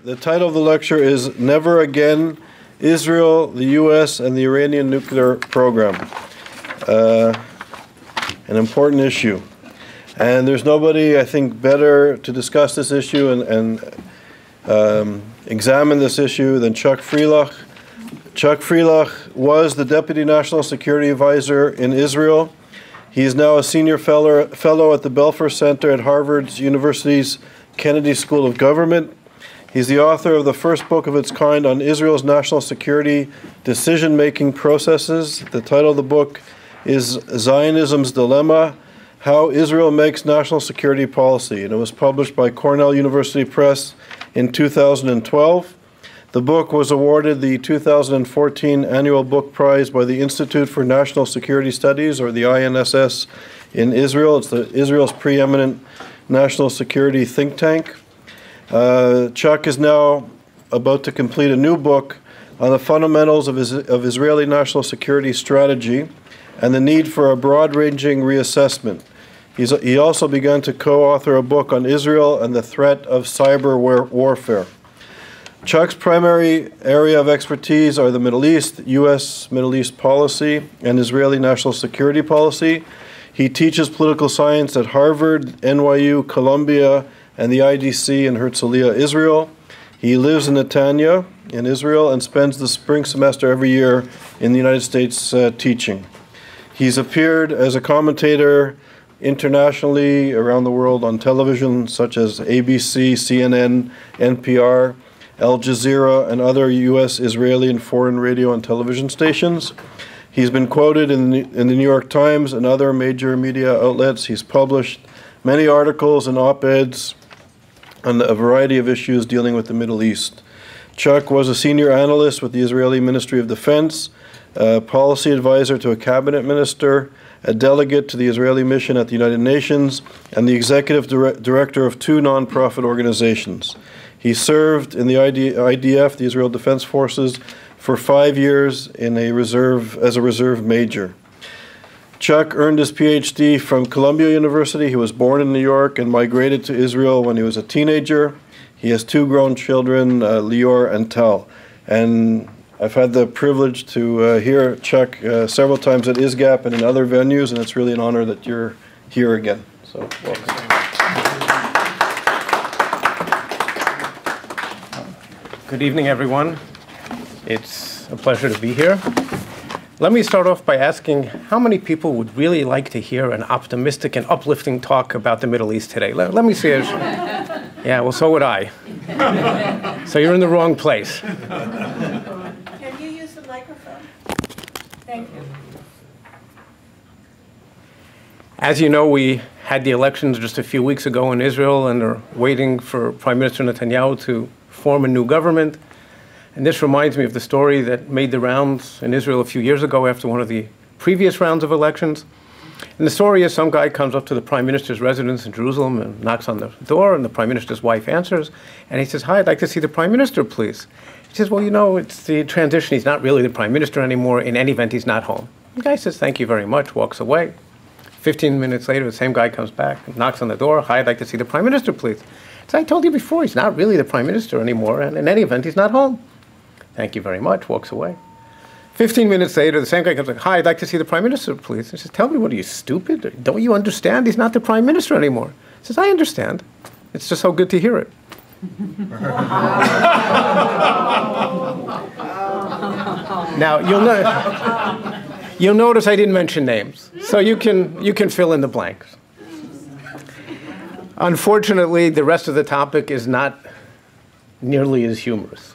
The title of the lecture is Never Again, Israel, the U.S., and the Iranian Nuclear Program. An important issue. And there's nobody, I think, better to discuss this issue and examine this issue than Chuck Freilich. Chuck Freilich was the Deputy National Security Advisor in Israel. He is now a senior fellow at the Belfer Center at Harvard University's Kennedy School of Government. He's the author of the first book of its kind on Israel's national security decision-making processes. The title of the book is Zionism's Dilemma: How Israel Makes National Security Policy, and it was published by Cornell University Press in 2012. The book was awarded the 2014 Annual Book Prize by the Institute for National Security Studies, or the INSS, in Israel. It's Israel's preeminent national security think tank. Chuck is now about to complete a new book on the fundamentals of Israeli national security strategy and the need for a broad-ranging reassessment. He also began to co-author a book on Israel and the threat of cyber warfare. Chuck's primary area of expertise are the Middle East, U.S. Middle East policy, and Israeli national security policy. He teaches political science at Harvard, NYU, Columbia, and the IDC in Herzliya, Israel. He lives in Netanya in Israel and spends the spring semester every year in the United States teaching. He's appeared as a commentator internationally around the world on television such as ABC, CNN, NPR, Al Jazeera, and other U.S., Israeli, and foreign radio and television stations. He's been quoted in the New York Times and other major media outlets. He's published many articles and op-eds on a variety of issues dealing with the Middle East. Chuck was a senior analyst with the Israeli Ministry of Defense, a policy advisor to a cabinet minister, a delegate to the Israeli mission at the United Nations, and the executive director of two nonprofit organizations. He served in the IDF, the Israel Defense Forces, for 5 years as a reserve major. Chuck earned his PhD from Columbia University. He was born in New York and migrated to Israel when he was a teenager. He has two grown children, Lior and Tal. And I've had the privilege to hear Chuck several times at ISGAP and in other venues, and it's really an honor that you're here again. So, welcome. Good evening, everyone. It's a pleasure to be here. Let me start off by asking how many people would really like to hear an optimistic and uplifting talk about the Middle East today? Let me see it. Yeah, well, so would I. So you're in the wrong place. Can you use the microphone? Thank you. As you know, we had the elections just a few weeks ago in Israel and are waiting for Prime Minister Netanyahu to form a new government. And this reminds me of the story that made the rounds in Israel a few years ago after one of the previous rounds of elections. And the story is some guy comes up to the Prime Minister's residence in Jerusalem and knocks on the door, and the Prime Minister's wife answers. And he says, "Hi, I'd like to see the Prime Minister, please." He says, "Well, you know, it's the transition. He's not really the Prime Minister anymore. In any event, he's not home." The guy says, "Thank you very much," walks away. 15 minutes later, the same guy comes back and knocks on the door. "Hi, I'd like to see the Prime Minister, please." He says, "I told you before, he's not really the Prime Minister anymore, and in any event, he's not home." "Thank you very much," walks away. 15 minutes later, the same guy comes like, "Hi, I'd like to see the Prime Minister, please." He says, "Tell me, what are you, stupid? Don't you understand? He's not the Prime Minister anymore." He says, "I understand. It's just so good to hear it." Now, you'll notice I didn't mention names, so you can fill in the blanks. Unfortunately, the rest of the topic is not nearly as humorous.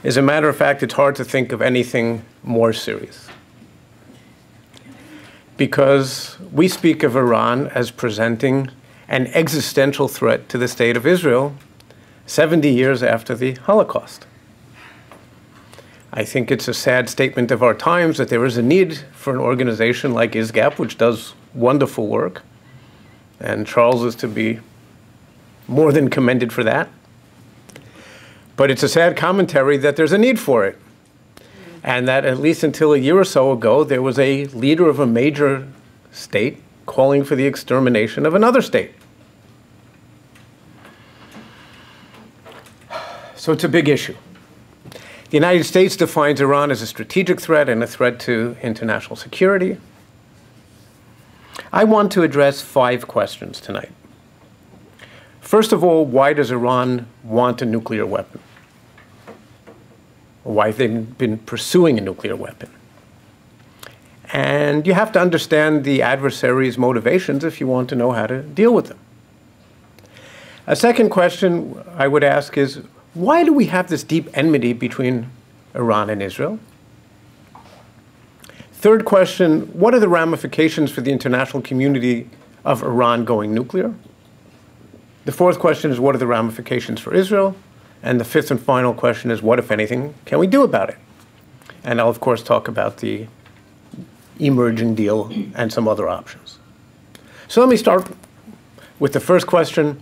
As a matter of fact, it's hard to think of anything more serious. Because we speak of Iran as presenting an existential threat to the state of Israel 70 years after the Holocaust. I think it's a sad statement of our times that there is a need for an organization like ISGAP, which does wonderful work, and Charles is to be more than commended for that. But it's a sad commentary that there's a need for it. And that at least until a year or so ago, there was a leader of a major state calling for the extermination of another state. So it's a big issue. The United States defines Iran as a strategic threat and a threat to international security. I want to address 5 questions tonight. First of all, why does Iran want a nuclear weapon? Why have they been pursuing a nuclear weapon? And you have to understand the adversary's motivations if you want to know how to deal with them. A second question I would ask is, why do we have this deep enmity between Iran and Israel? Third question, what are the ramifications for the international community of Iran going nuclear? The fourth question is, what are the ramifications for Israel? And the fifth and final question is, what, if anything, can we do about it? And I'll, of course, talk about the emerging deal and some other options. So let me start with the first question.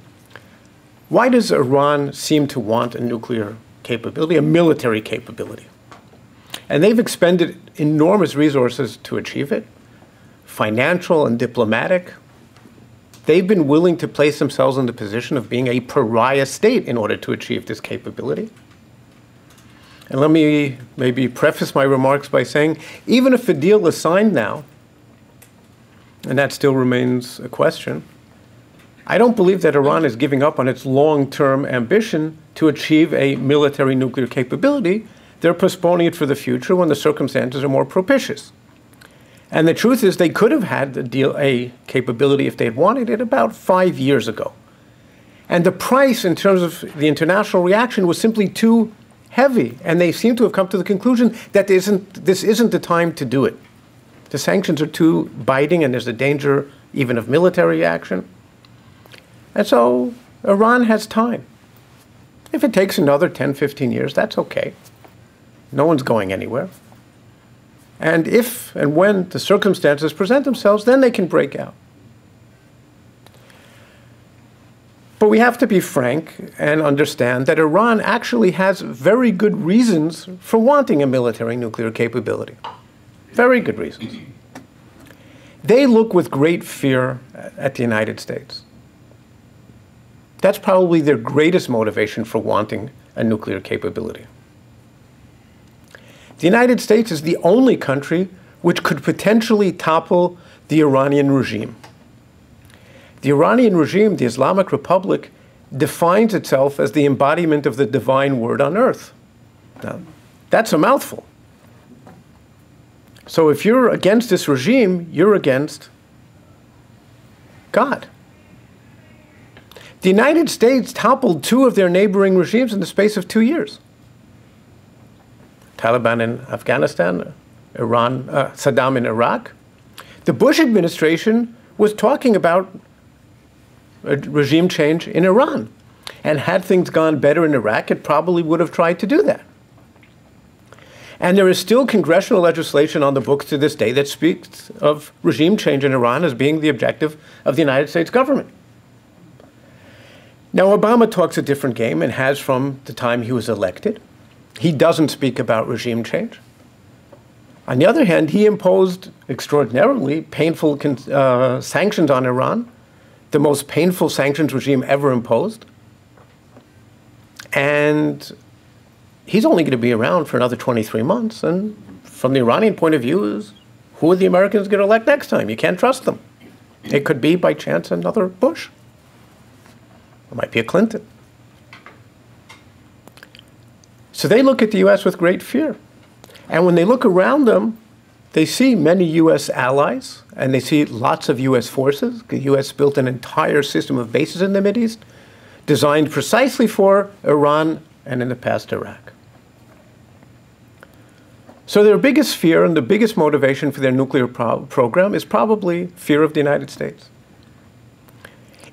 Why does Iran seem to want a nuclear capability, a military capability? And they've expended enormous resources to achieve it, financial and diplomatic. They've been willing to place themselves in the position of being a pariah state in order to achieve this capability. And let me maybe preface my remarks by saying, even if a deal is signed now, and that still remains a question, I don't believe that Iran is giving up on its long-term ambition to achieve a military nuclear capability. They're postponing it for the future when the circumstances are more propitious. And the truth is, they could have had a capability if they had wanted it about 5 years ago. And the price in terms of the international reaction was simply too heavy. And they seem to have come to the conclusion that this isn't the time to do it. The sanctions are too biting, and there's a danger even of military action. And so Iran has time. If it takes another 10, 15 years, that's okay. No one's going anywhere. And if and when the circumstances present themselves, then they can break out. But we have to be frank and understand that Iran actually has very good reasons for wanting a military nuclear capability. Very good reasons. They look with great fear at the United States. That's probably their greatest motivation for wanting a nuclear capability. The United States is the only country which could potentially topple the Iranian regime. The Iranian regime, the Islamic Republic, defines itself as the embodiment of the divine word on earth. Now, that's a mouthful. So if you're against this regime, you're against God. The United States toppled 2 of their neighboring regimes in the space of 2 years. Taliban in Afghanistan, Saddam in Iraq. The Bush administration was talking about a regime change in Iran. And had things gone better in Iraq, it probably would have tried to do that. And there is still congressional legislation on the books to this day that speaks of regime change in Iran as being the objective of the United States government. Now, Obama talks a different game and has from the time he was elected. He doesn't speak about regime change. On the other hand, he imposed extraordinarily painful sanctions on Iran, the most painful sanctions regime ever imposed. And he's only going to be around for another 23 months. And from the Iranian point of view, is who are the Americans going to elect next time? You can't trust them. It could be, by chance, another Bush. It might be a Clinton. So they look at the U.S. with great fear. And when they look around them, they see many U.S. allies, and they see lots of U.S. forces. The U.S. built an entire system of bases in the Mideast, designed precisely for Iran and in the past Iraq. So their biggest fear and the biggest motivation for their nuclear program is probably fear of the United States.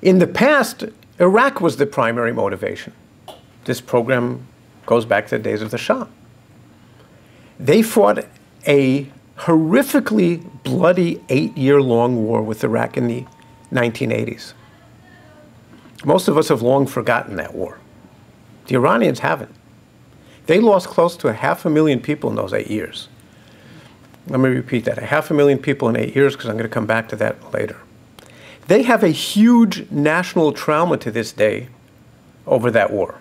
In the past, Iraq was the primary motivation. This program goes back to the days of the Shah. They fought a horrifically bloody 8-year-long war with Iraq in the 1980s. Most of us have long forgotten that war. The Iranians haven't. They lost close to 500,000 people in those 8 years. Let me repeat that, 500,000 people in 8 years, because I'm going to come back to that later. They have a huge national trauma to this day over that war.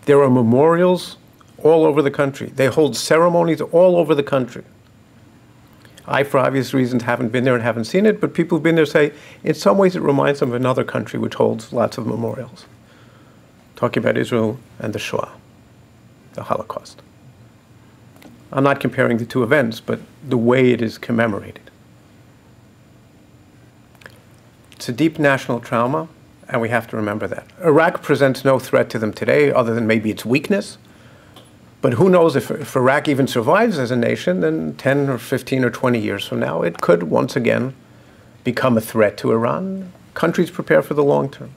There are memorials all over the country. They hold ceremonies all over the country. I, for obvious reasons, haven't been there and haven't seen it, but people who've been there say, in some ways it reminds them of another country which holds lots of memorials. Talking about Israel and the Shoah, the Holocaust. I'm not comparing the two events, but the way it is commemorated. It's a deep national trauma, and we have to remember that. Iraq presents no threat to them today, other than maybe its weakness. But who knows if Iraq even survives as a nation, then 10 or 15 or 20 years from now, it could once again become a threat to Iran. Countries prepare for the long term.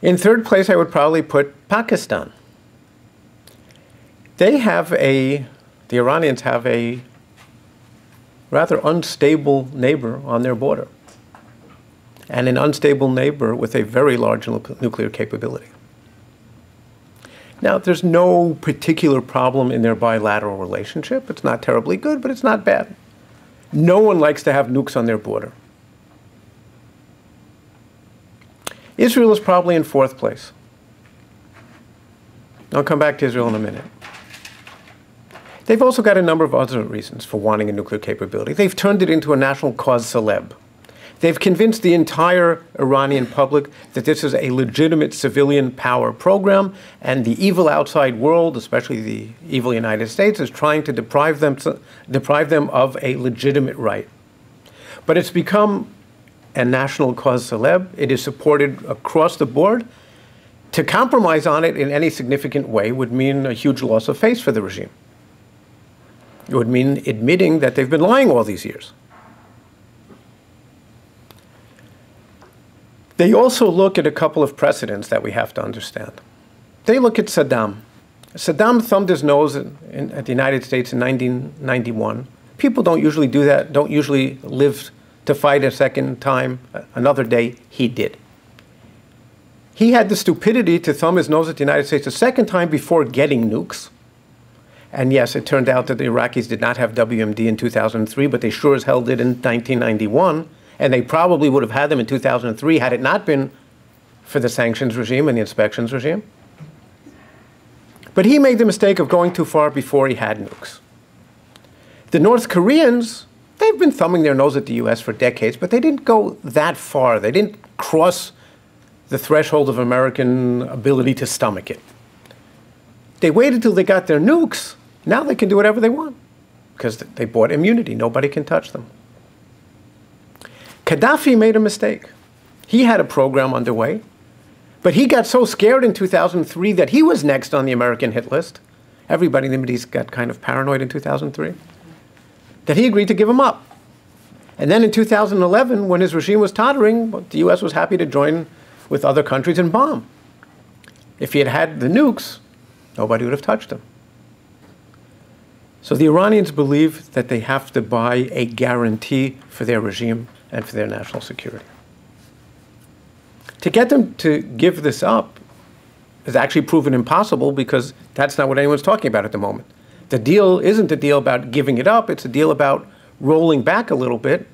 In third place, I would probably put Pakistan. The Iranians have a rather unstable neighbor on their border, and an unstable neighbor with a very large nuclear capability. Now, there's no particular problem in their bilateral relationship. It's not terribly good, but it's not bad. No one likes to have nukes on their border. Israel is probably in fourth place. I'll come back to Israel in a minute. They've also got a number of other reasons for wanting a nuclear capability. They've turned it into a national cause célèbre. They've convinced the entire Iranian public that this is a legitimate civilian power program, and the evil outside world, especially the evil United States, is trying to deprive them of a legitimate right. But it's become a national cause célèbre. It is supported across the board. To compromise on it in any significant way would mean a huge loss of face for the regime. It would mean admitting that they've been lying all these years. They also look at a couple of precedents that we have to understand. They look at Saddam. Saddam thumbed his nose at the United States in 1991. People don't usually do that, don't usually live to fight a second time, another day. He did. He had the stupidity to thumb his nose at the United States a second time before getting nukes. And yes, it turned out that the Iraqis did not have WMD in 2003, but they sure as hell did in 1991. And they probably would have had them in 2003 had it not been for the sanctions regime and the inspections regime. But he made the mistake of going too far before he had nukes. The North Koreans, they've been thumbing their nose at the US for decades, but they didn't go that far. They didn't cross the threshold of American ability to stomach it. They waited till they got their nukes. Now they can do whatever they want because they bought immunity. Nobody can touch them. Gaddafi made a mistake. He had a program underway, but he got so scared in 2003 that he was next on the American hit list. Everybody in the Middle East got kind of paranoid in 2003, that he agreed to give him up. And then in 2011, when his regime was tottering, the US was happy to join with other countries and bomb. If he had had the nukes, nobody would have touched him. So the Iranians believe that they have to buy a guarantee for their regime and for their national security. To get them to give this up is actually proven impossible because that's not what anyone's talking about at the moment. The deal isn't a deal about giving it up, it's a deal about rolling back a little bit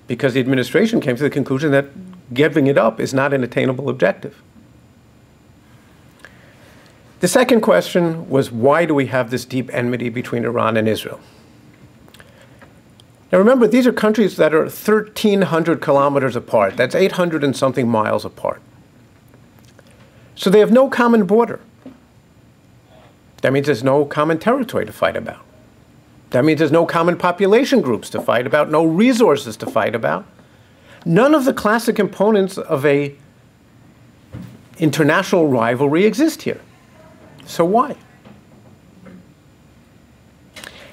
because the administration came to the conclusion that giving it up is not an attainable objective. The second question was, why do we have this deep enmity between Iran and Israel? Now remember, these are countries that are 1,300 kilometers apart. That's 800 and something miles apart. So they have no common border. That means there's no common territory to fight about. That means there's no common population groups to fight about, no resources to fight about. None of the classic components of an international rivalry exist here. So why?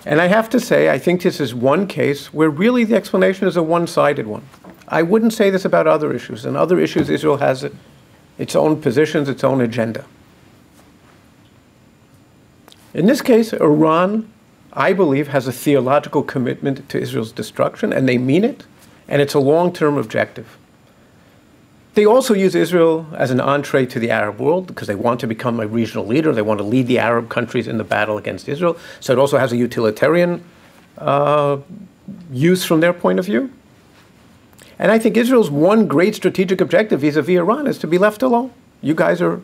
And I have to say, I think this is one case where really the explanation is a one-sided one. I wouldn't say this about other issues. In other issues, Israel has its own positions, its own agenda. In this case, Iran, I believe, has a theological commitment to Israel's destruction, and they mean it, and it's a long-term objective. They also use Israel as an entree to the Arab world because they want to become a regional leader. They want to lead the Arab countries in the battle against Israel. So it also has a utilitarian use from their point of view. And I think Israel's one great strategic objective vis-a-vis Iran is to be left alone. You guys are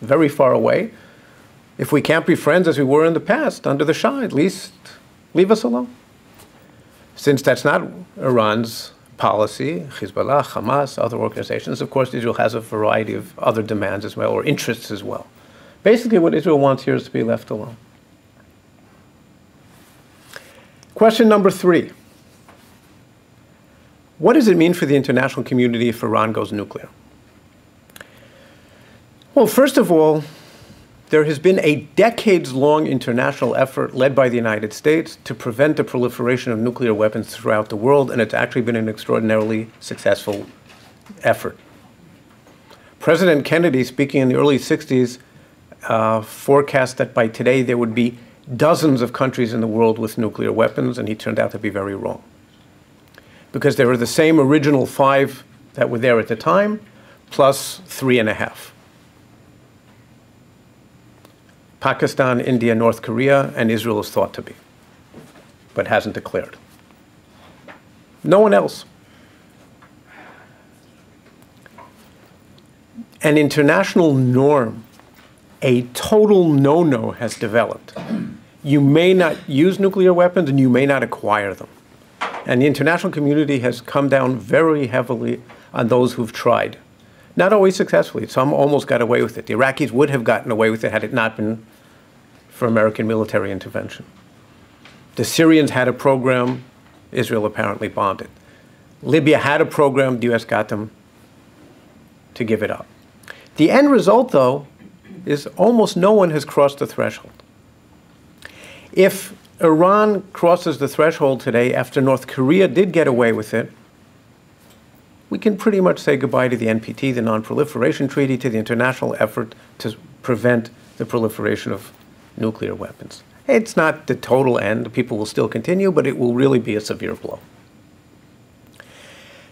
very far away. If we can't be friends as we were in the past under the Shah, at least leave us alone. Since that's not Iran's policy, Hezbollah, Hamas, other organizations, of course, Israel has a variety of other demands as well, or interests as well. Basically, what Israel wants here is to be left alone. Question number 3. What does it mean for the international community if Iran goes nuclear? Well, first of all, there has been a decades-long international effort led by the United States to prevent the proliferation of nuclear weapons throughout the world, and it's actually been an extraordinarily successful effort. President Kennedy, speaking in the early 60s, forecast that by today there would be dozens of countries in the world with nuclear weapons, and he turned out to be very wrong. Because there were the same original 5 that were there at the time, plus 3.5. Pakistan, India, North Korea, and Israel is thought to be, but hasn't declared. No one else. An international norm, a total no-no has developed. You may not use nuclear weapons and you may not acquire them. And the international community has come down very heavily on those who've tried. Not always successfully. Some almost got away with it. The Iraqis would have gotten away with it had it not been for American military intervention. The Syrians had a program. Israel apparently bombed it. Libya had a program. The US got them to give it up. The end result, though, is almost no one has crossed the threshold. If Iran crosses the threshold today after North Korea did get away with it, we can pretty much say goodbye to the NPT, the Non-Proliferation Treaty, to the international effort to prevent the proliferation of nuclear weapons. It's not the total end. People will still continue, but it will really be a severe blow.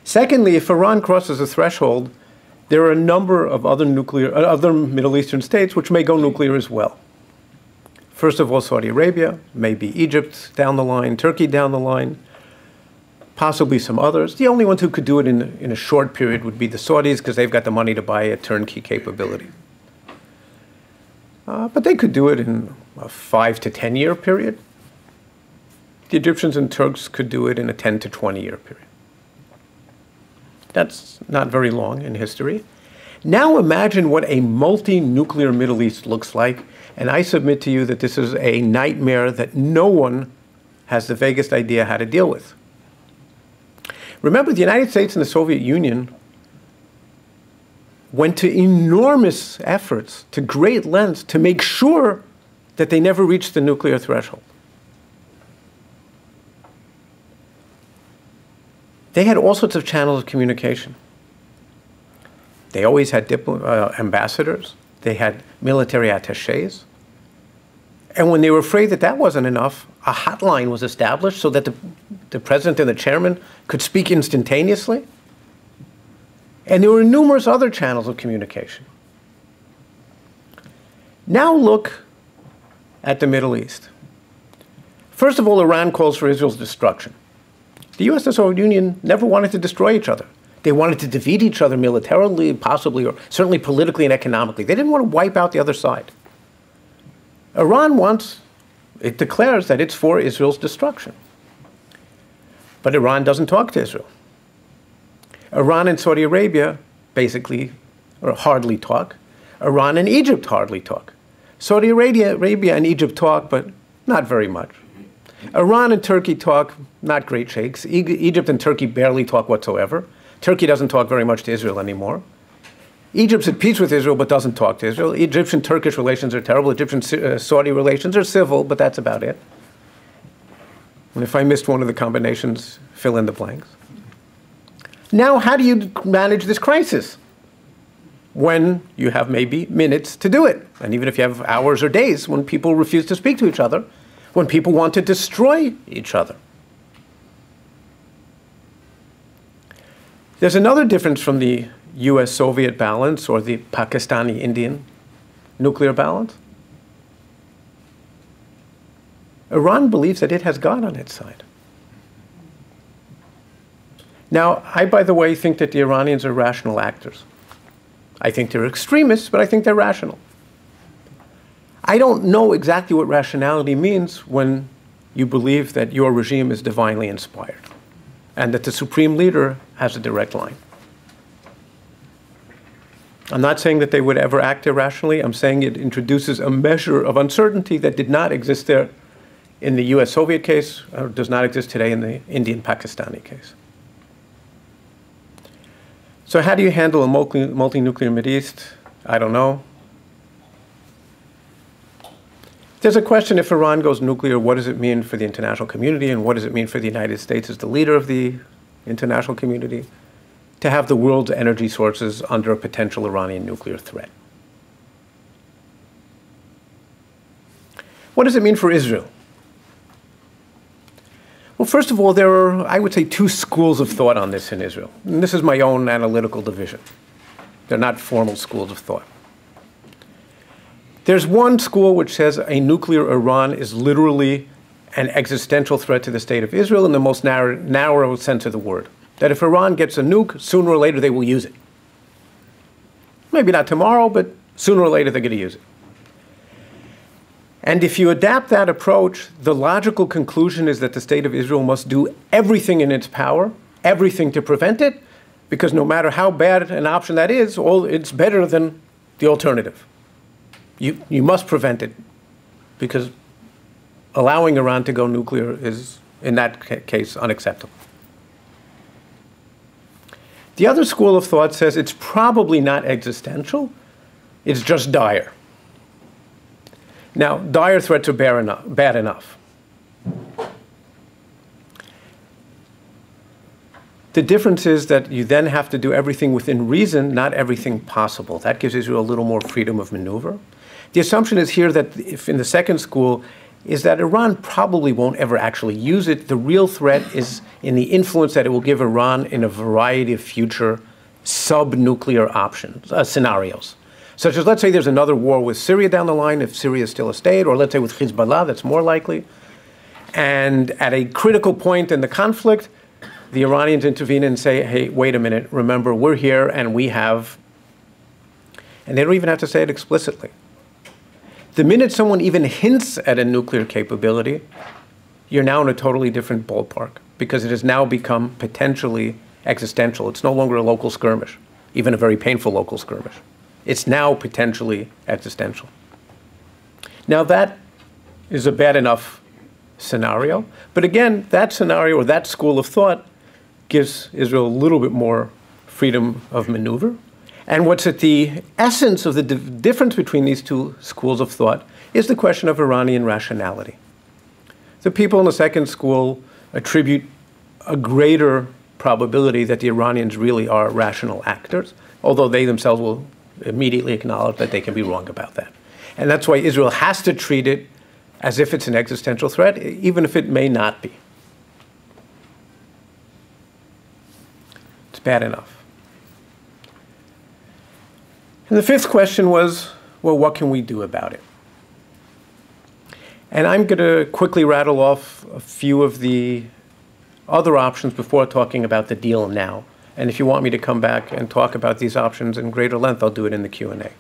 Secondly, if Iran crosses the threshold, there are a number of other Middle Eastern states which may go nuclear as well. First of all, Saudi Arabia, maybe Egypt down the line, Turkey down the line, possibly some others. The only ones who could do it in a short period would be the Saudis, because they've got the money to buy a turnkey capability. But they could do it in a 5 to 10 year period. The Egyptians and Turks could do it in a 10 to 20 year period. That's not very long in history. Now imagine what a multi-nuclear Middle East looks like, and I submit to you that this is a nightmare that no one has the vaguest idea how to deal with. Remember, the United States and the Soviet Union went to enormous efforts, to great lengths, to make sure that they never reached the nuclear threshold. They had all sorts of channels of communication. They always had ambassadors. They had military attachés. And when they were afraid that that wasn't enough, a hotline was established so that the president and the chairman could speak instantaneously. And there were numerous other channels of communication. Now look at the Middle East. First of all, Iran calls for Israel's destruction. The US and the Soviet Union never wanted to destroy each other. They wanted to defeat each other militarily, possibly, or certainly politically and economically. They didn't want to wipe out the other side. Iran wants, it declares that it's for Israel's destruction. But Iran doesn't talk to Israel. Iran and Saudi Arabia basically, or hardly talk. Iran and Egypt hardly talk. Saudi Arabia and Egypt talk, but not very much. Iran and Turkey talk, not great shakes. Egypt and Turkey barely talk whatsoever. Turkey doesn't talk very much to Israel anymore. Egypt's at peace with Israel, but doesn't talk to Israel. Egyptian-Turkish relations are terrible. Egyptian-Saudi relations are civil, but that's about it. And if I missed one of the combinations, fill in the blanks. Now, how do you manage this crisis? When you have maybe minutes to do it. And even if you have hours or days, when people refuse to speak to each other, when people want to destroy each other. There's another difference from the US-Soviet balance or the Pakistani-Indian nuclear balance. Iran believes that it has God on its side. Now, I, by the way, think that the Iranians are rational actors. I think they're extremists, but I think they're rational. I don't know exactly what rationality means when you believe that your regime is divinely inspired and that the supreme leader has a direct line. I'm not saying that they would ever act irrationally. I'm saying it introduces a measure of uncertainty that did not exist there in the US-Soviet case, or does not exist today in the Indian-Pakistani case. So how do you handle a multi-nuclear Middle East? I don't know. There's a question, if Iran goes nuclear, what does it mean for the international community, and what does it mean for the United States as the leader of the international community to have the world's energy sources under a potential Iranian nuclear threat? What does it mean for Israel? Well, first of all, there are, I would say, two schools of thought on this in Israel. And this is my own analytical division. They're not formal schools of thought. There's one school which says a nuclear Iran is literally an existential threat to the state of Israel in the most narrow sense of the word. That if Iran gets a nuke, sooner or later they will use it. Maybe not tomorrow, but sooner or later they're going to use it. And if you adapt that approach, the logical conclusion is that the state of Israel must do everything in its power, everything to prevent it, because no matter how bad an option that is, it's better than the alternative. You must prevent it, because allowing Iran to go nuclear is, in that case, unacceptable. The other school of thought says it's probably not existential, it's just dire. Now, dire threats are bad enough. The difference is that you then have to do everything within reason, not everything possible. That gives Israel a little more freedom of maneuver. The assumption is here that, if in the second school, is that Iran probably won't ever actually use it. The real threat is in the influence that it will give Iran in a variety of future sub-nuclear options, scenarios. Such as, let's say there's another war with Syria down the line, if Syria is still a state, or let's say with Hezbollah, that's more likely. And at a critical point in the conflict, the Iranians intervene and say, hey, wait a minute, remember, we're here and we have, and they don't even have to say it explicitly. The minute someone even hints at a nuclear capability, you're now in a totally different ballpark, because it has now become potentially existential. It's no longer a local skirmish, even a very painful local skirmish. It's now potentially existential. Now that is a bad enough scenario, but again, that scenario or that school of thought gives Israel a little bit more freedom of maneuver. And what's at the essence of the difference between these two schools of thought is the question of Iranian rationality. The people in the second school attribute a greater probability that the Iranians really are rational actors, although they themselves will immediately acknowledge that they can be wrong about that. And that's why Israel has to treat it as if it's an existential threat, even if it may not be. It's bad enough. And the fifth question was, well, what can we do about it? And I'm going to quickly rattle off a few of the other options before talking about the deal now. And if you want me to come back and talk about these options in greater length, I'll do it in the Q&A.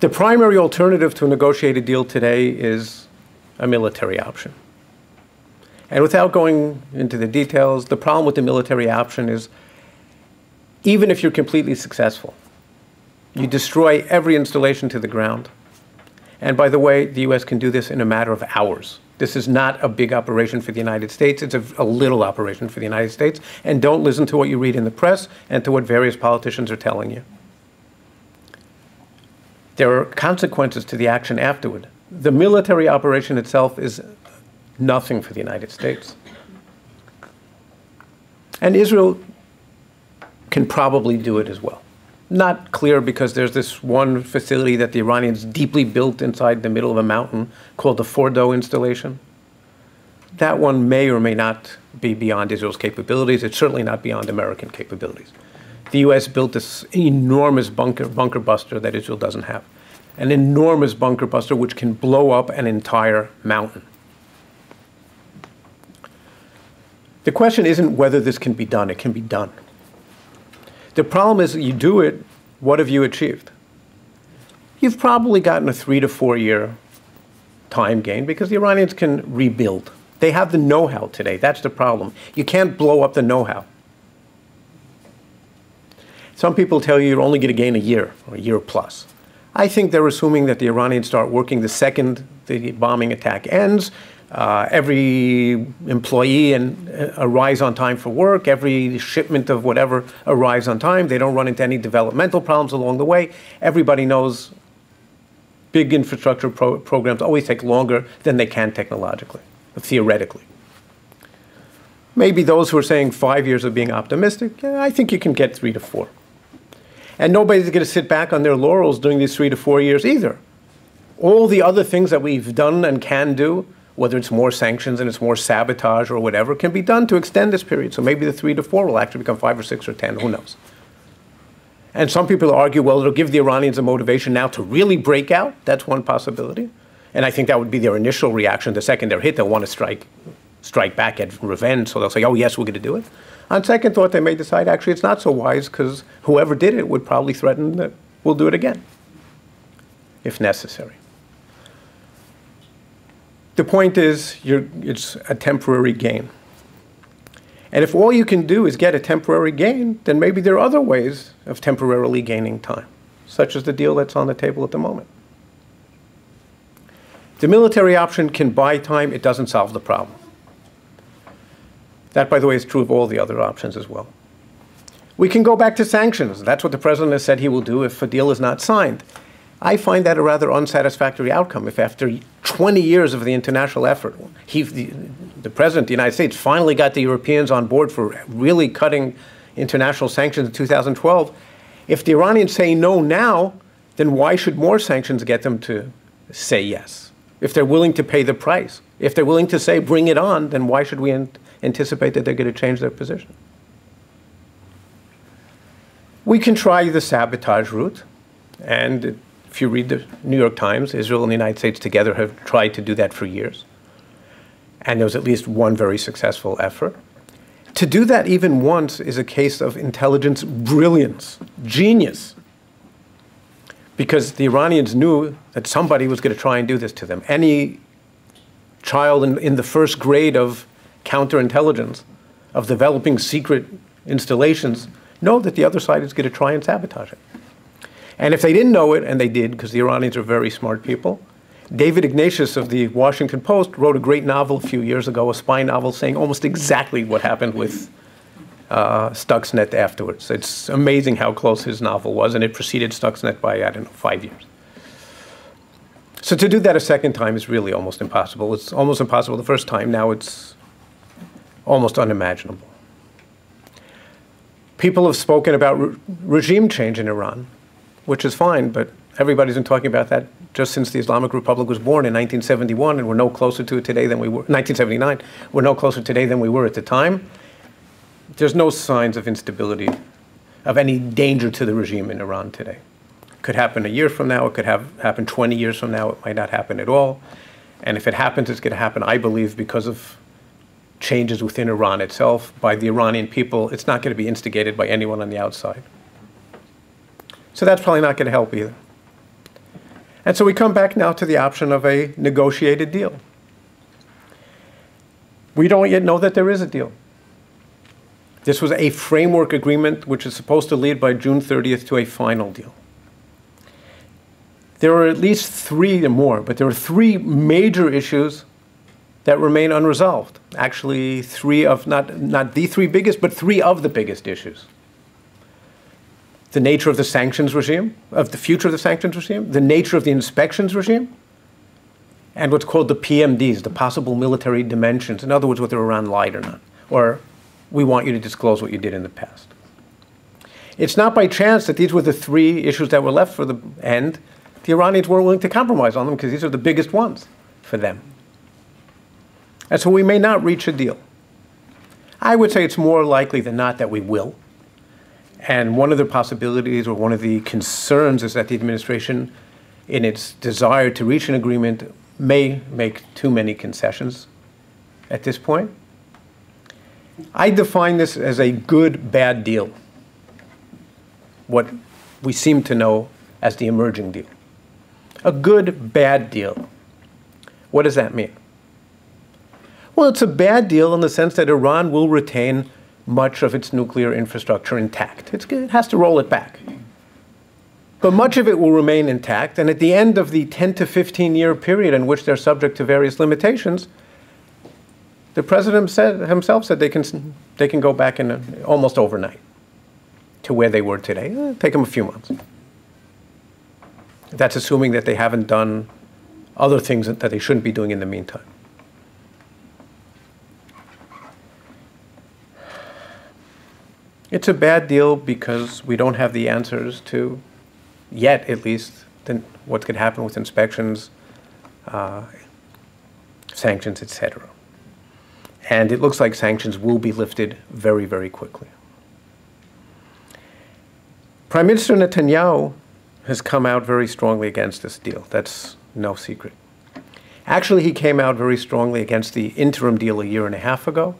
The primary alternative to a negotiated deal today is a military option. And without going into the details, the problem with the military option is, even if you're completely successful, you destroy every installation to the ground. And by the way, the US can do this in a matter of hours. This is not a big operation for the United States. It's a little operation for the United States. And don't listen to what you read in the press and to what various politicians are telling you. There are consequences to the action afterward. The military operation itself is nothing for the United States. And Israel can probably do it as well. Not clear, because there's this one facility that the Iranians deeply built inside the middle of a mountain called the Fordo installation. That one may or may not be beyond Israel's capabilities. It's certainly not beyond American capabilities. The US built this enormous bunker buster that Israel doesn't have. An enormous bunker buster which can blow up an entire mountain. The question isn't whether this can be done. It can be done. The problem is, you do it, what have you achieved? you've probably gotten a 3 to 4 year time gain because the Iranians can rebuild. They have the know-how today. That's the problem. You can't blow up the know-how. Some people tell you you're only going to gain a year or a year plus. I think they're assuming that the Iranians start working the second the bombing attack ends. Every employee arrives on time for work. Every shipment of whatever arrives on time. They don't run into any developmental problems along the way. Everybody knows big infrastructure programs always take longer than they can technologically, theoretically. Maybe those who are saying 5 years of being optimistic, yeah, I think you can get 3 to 4. And nobody's going to sit back on their laurels during these 3 to 4 years either. All the other things that we've done and can do, whether it's more sanctions and it's more sabotage or whatever, can be done to extend this period. So maybe the 3 to 4 will actually become 5 or 6 or 10, who knows? And some people argue, well, it'll give the Iranians a motivation now to really break out. That's one possibility. And I think that would be their initial reaction. The second they're hit, they'll want to strike back, get revenge. So they'll say, oh, yes, we're going to do it. On second thought, they may decide, actually, it's not so wise because whoever did it would probably threaten that we'll do it again, if necessary. The point is, it's a temporary gain. And if all you can do is get a temporary gain, then maybe there are other ways of temporarily gaining time, such as the deal that's on the table at the moment. The military option can buy time. It doesn't solve the problem. That, by the way, is true of all the other options as well. We can go back to sanctions. That's what the president has said he will do if a deal is not signed. I find that a rather unsatisfactory outcome. If after 20 years of the international effort, the president of the United States finally got the Europeans on board for really cutting international sanctions in 2012, if the Iranians say no now, then why should more sanctions get them to say yes? If they're willing to pay the price, if they're willing to say bring it on, then why should we anticipate that they're going to change their position? We can try the sabotage route, and if you read the New York Times, Israel and the United States together have tried to do that for years. And there was at least one very successful effort. To do that even once is a case of intelligence brilliance, genius. Because the Iranians knew that somebody was going to try and do this to them. Any child in the first grade of counterintelligence, of developing secret installations, know that the other side is going to try and sabotage it. And if they didn't know it, and they did, because the Iranians are very smart people, David Ignatius of the Washington Post wrote a great novel a few years ago, a spy novel, saying almost exactly what happened with Stuxnet afterwards. It's amazing how close his novel was, and it preceded Stuxnet by, I don't know, 5 years. So to do that a second time is really almost impossible. It's almost impossible the first time. Now it's almost unimaginable. People have spoken about regime change in Iran, which is fine, but everybody's been talking about that just since the Islamic Republic was born in 1971, and we're no closer to it today than we were, 1979, we're no closer today than we were at the time. There's no signs of instability, of any danger to the regime in Iran today. It could happen a year from now, it could happen 20 years from now, it might not happen at all. And if it happens, it's going to happen, I believe, because of changes within Iran itself, by the Iranian people. It's not going to be instigated by anyone on the outside. So that's probably not going to help either. And so we come back now to the option of a negotiated deal. We don't yet know that there is a deal. This was a framework agreement which is supposed to lead by June 30th to a final deal. There are at least 3 or more, but there are 3 major issues that remain unresolved. Actually, 3 of, not the 3 biggest, but 3 of the biggest issues. The nature of the sanctions regime, of the future of the sanctions regime, the nature of the inspections regime, and what's called the PMDs, the possible military dimensions. In other words, whether Iran lied or not, or we want you to disclose what you did in the past. It's not by chance that these were the 3 issues that were left for the end. The Iranians weren't willing to compromise on them because these are the biggest ones for them. And so we may not reach a deal. I would say it's more likely than not that we will. And one of the possibilities or one of the concerns is that the administration, in its desire to reach an agreement, may make too many concessions at this point. I define this as a good, bad deal, what we seem to know as the emerging deal. A good, bad deal. What does that mean? Well, it's a bad deal in the sense that Iran will retain much of its nuclear infrastructure intact. It has to roll it back. But much of it will remain intact, and at the end of the 10 to 15-year period in which they're subject to various limitations, the president himself said they can go back in almost overnight to where they were today. It'll take them a few months. That's assuming that they haven't done other things that they shouldn't be doing in the meantime. It's a bad deal because we don't have the answers to, yet at least, what could happen with inspections, sanctions, etc. And it looks like sanctions will be lifted very, very quickly. Prime Minister Netanyahu has come out very strongly against this deal. That's no secret. Actually, he came out very strongly against the interim deal a year and a half ago.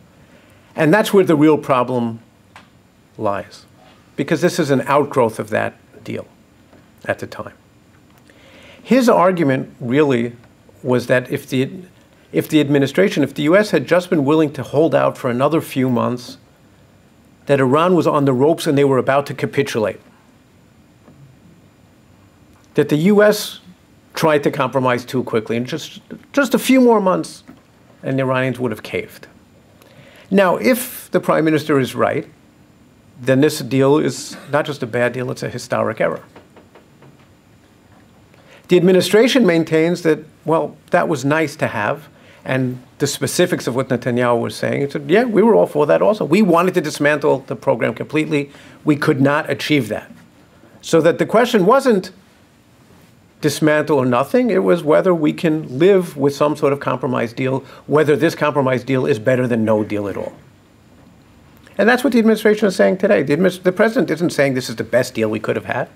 And that's where the real problem lies, because this is an outgrowth of that deal at the time. His argument really was that if the administration, if the US had just been willing to hold out for another few months, that Iran was on the ropes and they were about to capitulate. That the US tried to compromise too quickly, and just a few more months and the Iranians would have caved. Now, if the prime minister is right, then this deal is not just a bad deal, it's a historic error. The administration maintains that, well, that was nice to have, and the specifics of what Netanyahu was saying, it said, yeah, we were all for that also. We wanted to dismantle the program completely. We could not achieve that. So that the question wasn't dismantle or nothing, it was whether we can live with some sort of compromise deal, whether this compromise deal is better than no deal at all. And that's what the administration is saying today. The president isn't saying this is the best deal we could have had.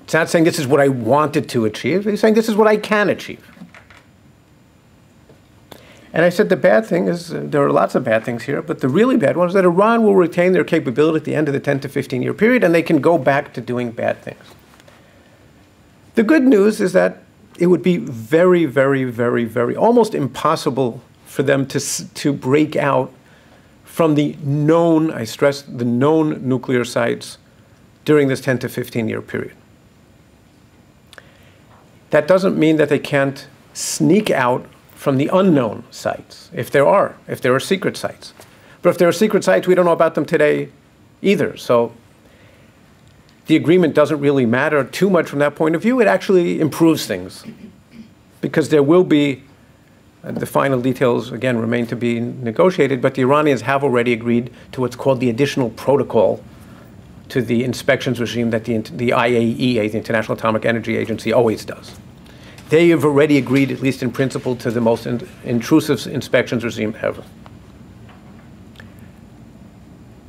It's not saying this is what I wanted to achieve. He's saying this is what I can achieve. And I said the bad thing is, there are lots of bad things here, but the really bad one is that Iran will retain their capability at the end of the 10 to 15-year period, and they can go back to doing bad things. The good news is that it would be very, very, very, very, almost impossible for them to break out from the known, I stress, the known nuclear sites during this 10 to 15-year period. That doesn't mean that they can't sneak out from the unknown sites, if there are secret sites. But if there are secret sites, we don't know about them today either. So the agreement doesn't really matter too much from that point of view. It actually improves things, because there will be, the final details, again, remain to be negotiated, but the Iranians have already agreed to what's called the additional protocol to the inspections regime that the IAEA, the International Atomic Energy Agency, always does. They have already agreed, at least in principle, to the most intrusive inspections regime ever.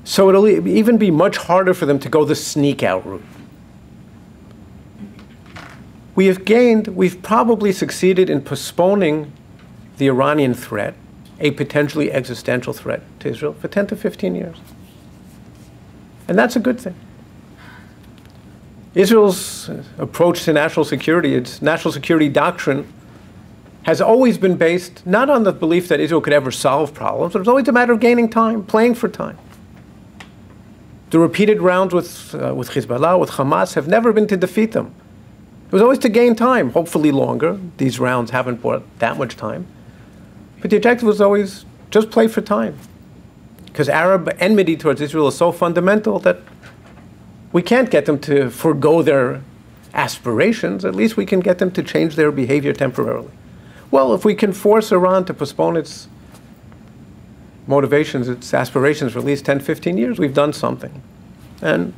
So it'll even be much harder for them to go the sneak-out route. We've probably succeeded in postponing the Iranian threat, a potentially existential threat to Israel, for 10 to 15 years. And that's a good thing. Israel's approach to national security, its national security doctrine, has always been based not on the belief that Israel could ever solve problems, but it's always a matter of gaining time, playing for time. The repeated rounds with Hezbollah, with Hamas, have never been to defeat them. It was always to gain time, hopefully longer. These rounds haven't brought that much time. But the objective was always just play for time. Because Arab enmity towards Israel is so fundamental that we can't get them to forego their aspirations. At least we can get them to change their behavior temporarily. Well, if we can force Iran to postpone its motivations, its aspirations for at least 10, 15 years, we've done something. And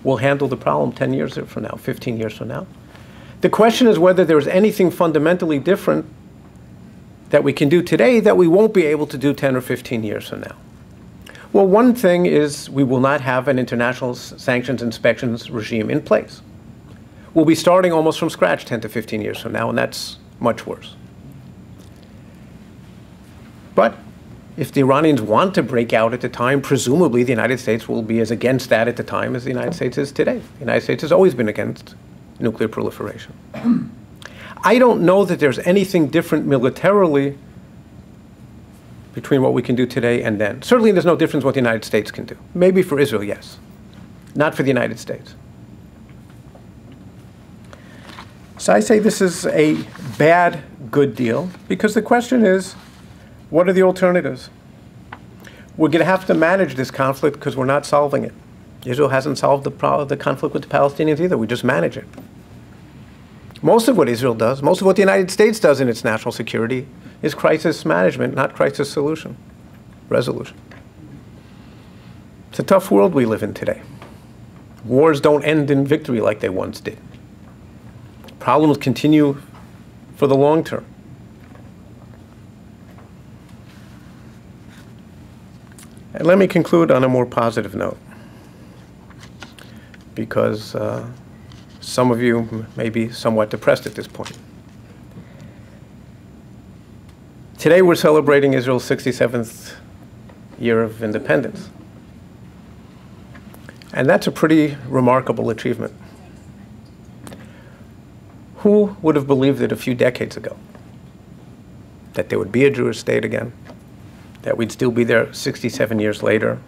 we'll handle the problem 10 years from now, 15 years from now. The question is whether there's anything fundamentally different that we can do today that we won't be able to do 10 or 15 years from now. Well, one thing is we will not have an international sanctions inspections regime in place. We'll be starting almost from scratch 10 to 15 years from now, and that's much worse. But if the Iranians want to break out at the time, presumably the United States will be as against that at the time as the United States is today. The United States has always been against nuclear proliferation. I don't know that there's anything different militarily between what we can do today and then. Certainly there's no difference what the United States can do. Maybe for Israel, yes. Not for the United States. So I say this is a bad, good deal, because the question is, what are the alternatives? We're going to have to manage this conflict because we're not solving it. Israel hasn't solved the conflict with the Palestinians either. We just manage it. Most of what Israel does, most of what the United States does in its national security is crisis management, not crisis resolution. It's a tough world we live in today. Wars don't end in victory like they once did. Problems continue for the long term. And let me conclude on a more positive note, because some of you may be somewhat depressed at this point. Today we're celebrating Israel's 67th year of independence. And that's a pretty remarkable achievement. Who would have believed it a few decades ago? That there would be a Jewish state again? That we'd still be there 67 years later?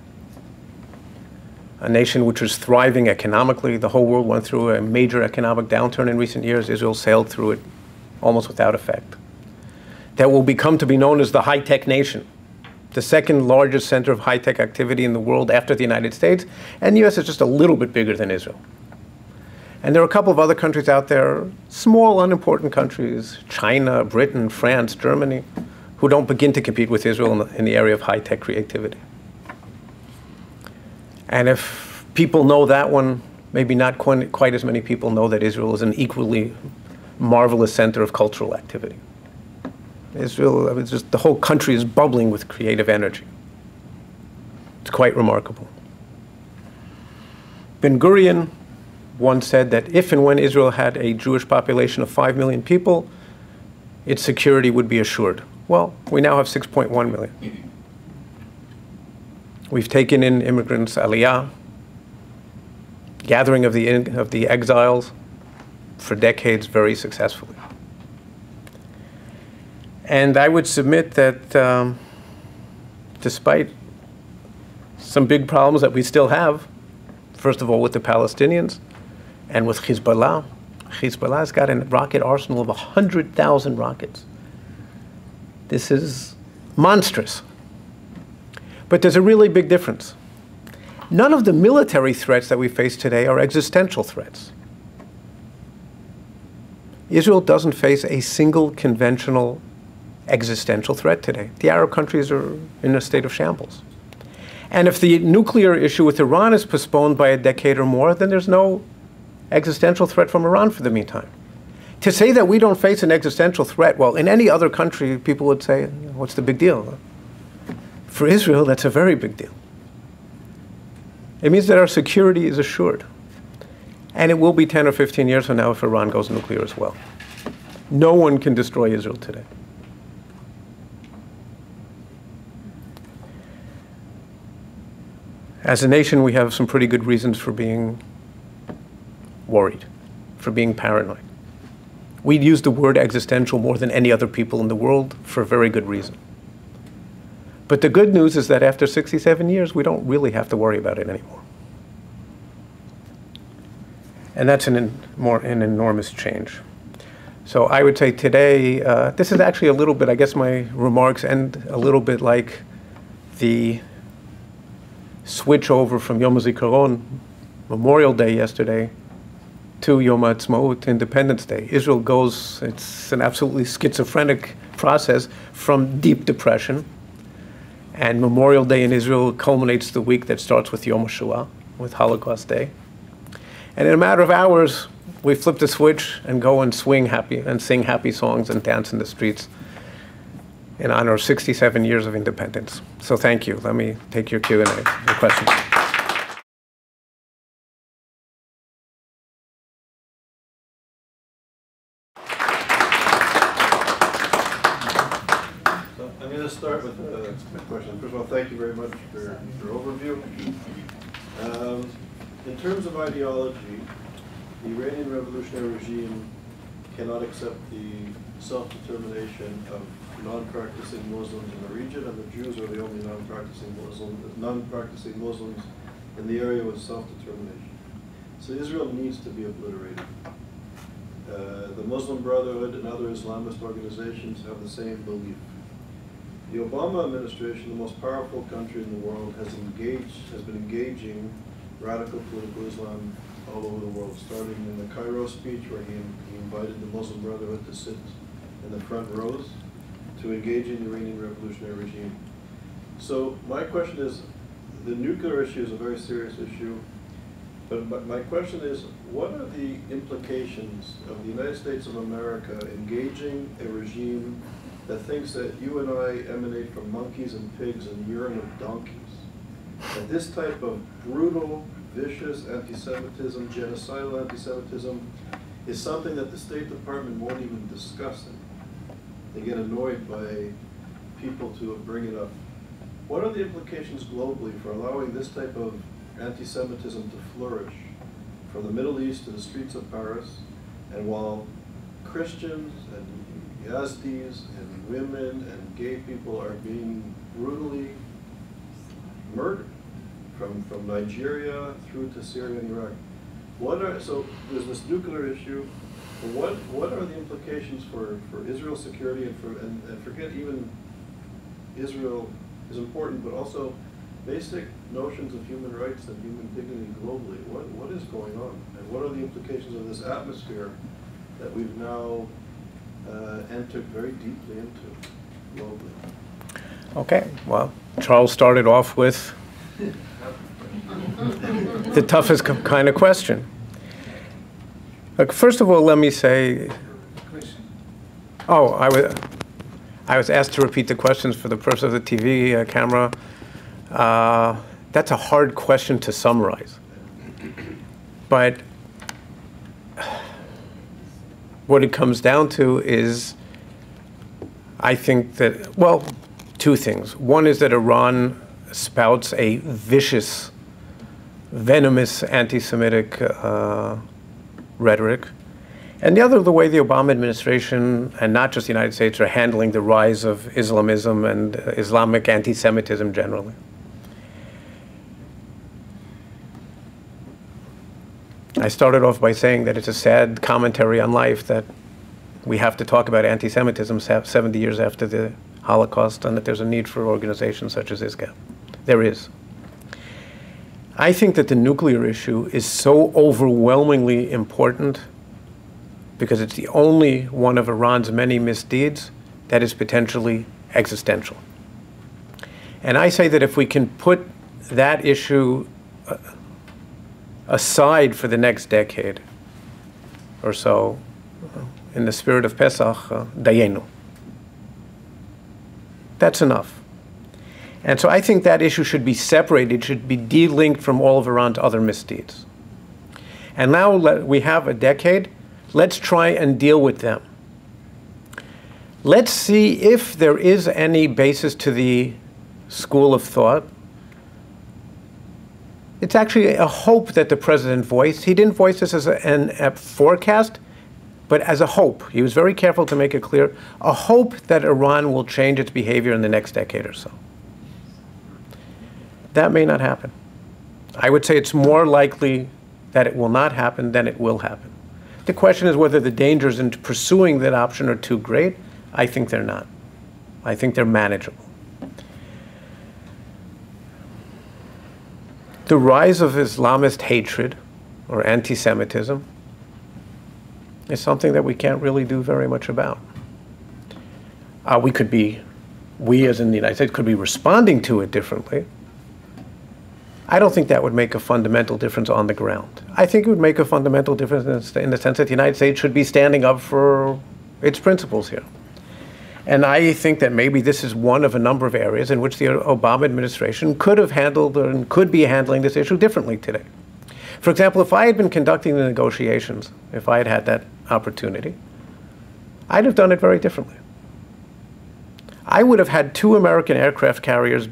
A nation which was thriving economically. The whole world went through a major economic downturn in recent years. Israel sailed through it almost without effect. That will become to be known as the high-tech nation, the second largest center of high-tech activity in the world after the United States, and the US is just a little bit bigger than Israel. And there are a couple of other countries out there, small, unimportant countries, China, Britain, France, Germany, who don't begin to compete with Israel in the area of high-tech creativity. And if people know that one, maybe not quite as many people know that Israel is an equally marvelous center of cultural activity. Israel, I mean, just the whole country is bubbling with creative energy. It's quite remarkable. Ben Gurion once said that if and when Israel had a Jewish population of 5 million people, its security would be assured. Well, we now have 6.1 million. We've taken in immigrants, aliyah, gathering of the exiles for decades very successfully. And I would submit that despite some big problems that we still have, first of all with the Palestinians and with Hezbollah. Hezbollah's got a rocket arsenal of 100,000 rockets. This is monstrous. But there's a really big difference. None of the military threats that we face today are existential threats. Israel doesn't face a single conventional existential threat today. The Arab countries are in a state of shambles. And if the nuclear issue with Iran is postponed by a decade or more, then there's no existential threat from Iran for the meantime. To say that we don't face an existential threat, well, in any other country, people would say, what's the big deal? For Israel, that's a very big deal. It means that our security is assured. And it will be 10 or 15 years from now if Iran goes nuclear as well. No one can destroy Israel today. As a nation, we have some pretty good reasons for being worried, for being paranoid. We'd use the word existential more than any other people in the world for a very good reason. But the good news is that after 67 years, we don't really have to worry about it anymore. And that's an enormous change. So I would say today, this is actually a little bit, I guess my remarks end a little bit like the switch over from Yom HaZikaron, Memorial Day yesterday, to Yom HaAtzmaut, Independence Day. Israel goes, it's an absolutely schizophrenic process from deep depression. And Memorial Day in Israel culminates the week that starts with Yom HaShoah, with Holocaust Day. And in a matter of hours, we flip the switch and go and swing happy and sing happy songs and dance in the streets in honor of 67 years of independence. So thank you. Let me take your Q&A, your questions. So I'm going to start with a question. First of all, thank you very much for your overview. In terms of ideology, the Iranian revolutionary regime cannot accept the self-determination of non-practicing Muslims in the region, and the Jews are the only non-practicing Muslims in the area with self-determination. So Israel needs to be obliterated. The Muslim Brotherhood and other Islamist organizations have the same belief. The Obama administration, the most powerful country in the world, has been engaging radical political Islam all over the world, starting in the Cairo speech where he invited the Muslim Brotherhood to sit in the front rows, to engaging the Iranian revolutionary regime. So my question is, the nuclear issue is a very serious issue, but my question is, what are the implications of the United States of America engaging a regime that thinks that you and I emanate from monkeys and pigs and urine of donkeys? That this type of brutal, vicious anti-Semitism, genocidal anti-Semitism, is something that the State Department won't even discuss it. They get annoyed by people to bring it up. What are the implications globally for allowing this type of anti-Semitism to flourish from the Middle East to the streets of Paris, and while Christians and Yazdis and women and gay people are being brutally murdered from Nigeria through to Syria and Iraq? So there's this nuclear issue. What are the implications for Israel's security and forget even Israel is important, but also basic notions of human rights and human dignity globally? What is going on, and what are the implications of this atmosphere that we've now entered very deeply into globally? Okay, well, Charles started off with the toughest kind of question. Look, first of all, let me say, I was asked to repeat the questions for the purpose of the TV camera. That's a hard question to summarize. But what it comes down to is, I think that, well, two things. One is that Iran spouts a vicious, venomous anti-Semitic rhetoric. And the other, the way the Obama administration, and not just the United States, are handling the rise of Islamism and Islamic anti-Semitism generally. I started off by saying that it's a sad commentary on life that we have to talk about anti-Semitism 70 years after the Holocaust, and that there's a need for organizations such as ISGAP. There is. I think that the nuclear issue is so overwhelmingly important because it's the only one of Iran's many misdeeds that is potentially existential. And I say that if we can put that issue aside for the next decade or so, in the spirit of Pesach, dayenu. That's enough. And so I think that issue should be separated, should be de-linked from all of Iran's other misdeeds. And now we have a decade. Let's try and deal with them. Let's see if there is any basis to the school of thought. It's actually a hope that the president voiced. He didn't voice this as a forecast, but as a hope. He was very careful to make it clear, a hope that Iran will change its behavior in the next decade or so. That may not happen. I would say it's more likely that it will not happen than it will happen. The question is whether the dangers in pursuing that option are too great. I think they're not. I think they're manageable. The rise of Islamist hatred or anti-Semitism is something that we can't really do very much about. We as in the United States could be responding to it differently. I don't think that would make a fundamental difference on the ground. I think it would make a fundamental difference in the sense that the United States should be standing up for its principles here. And I think that maybe this is one of a number of areas in which the Obama administration could have handled and could be handling this issue differently today. For example, if I had been conducting the negotiations, if I had had that opportunity, I'd have done it very differently. I would have had 2 American aircraft carriers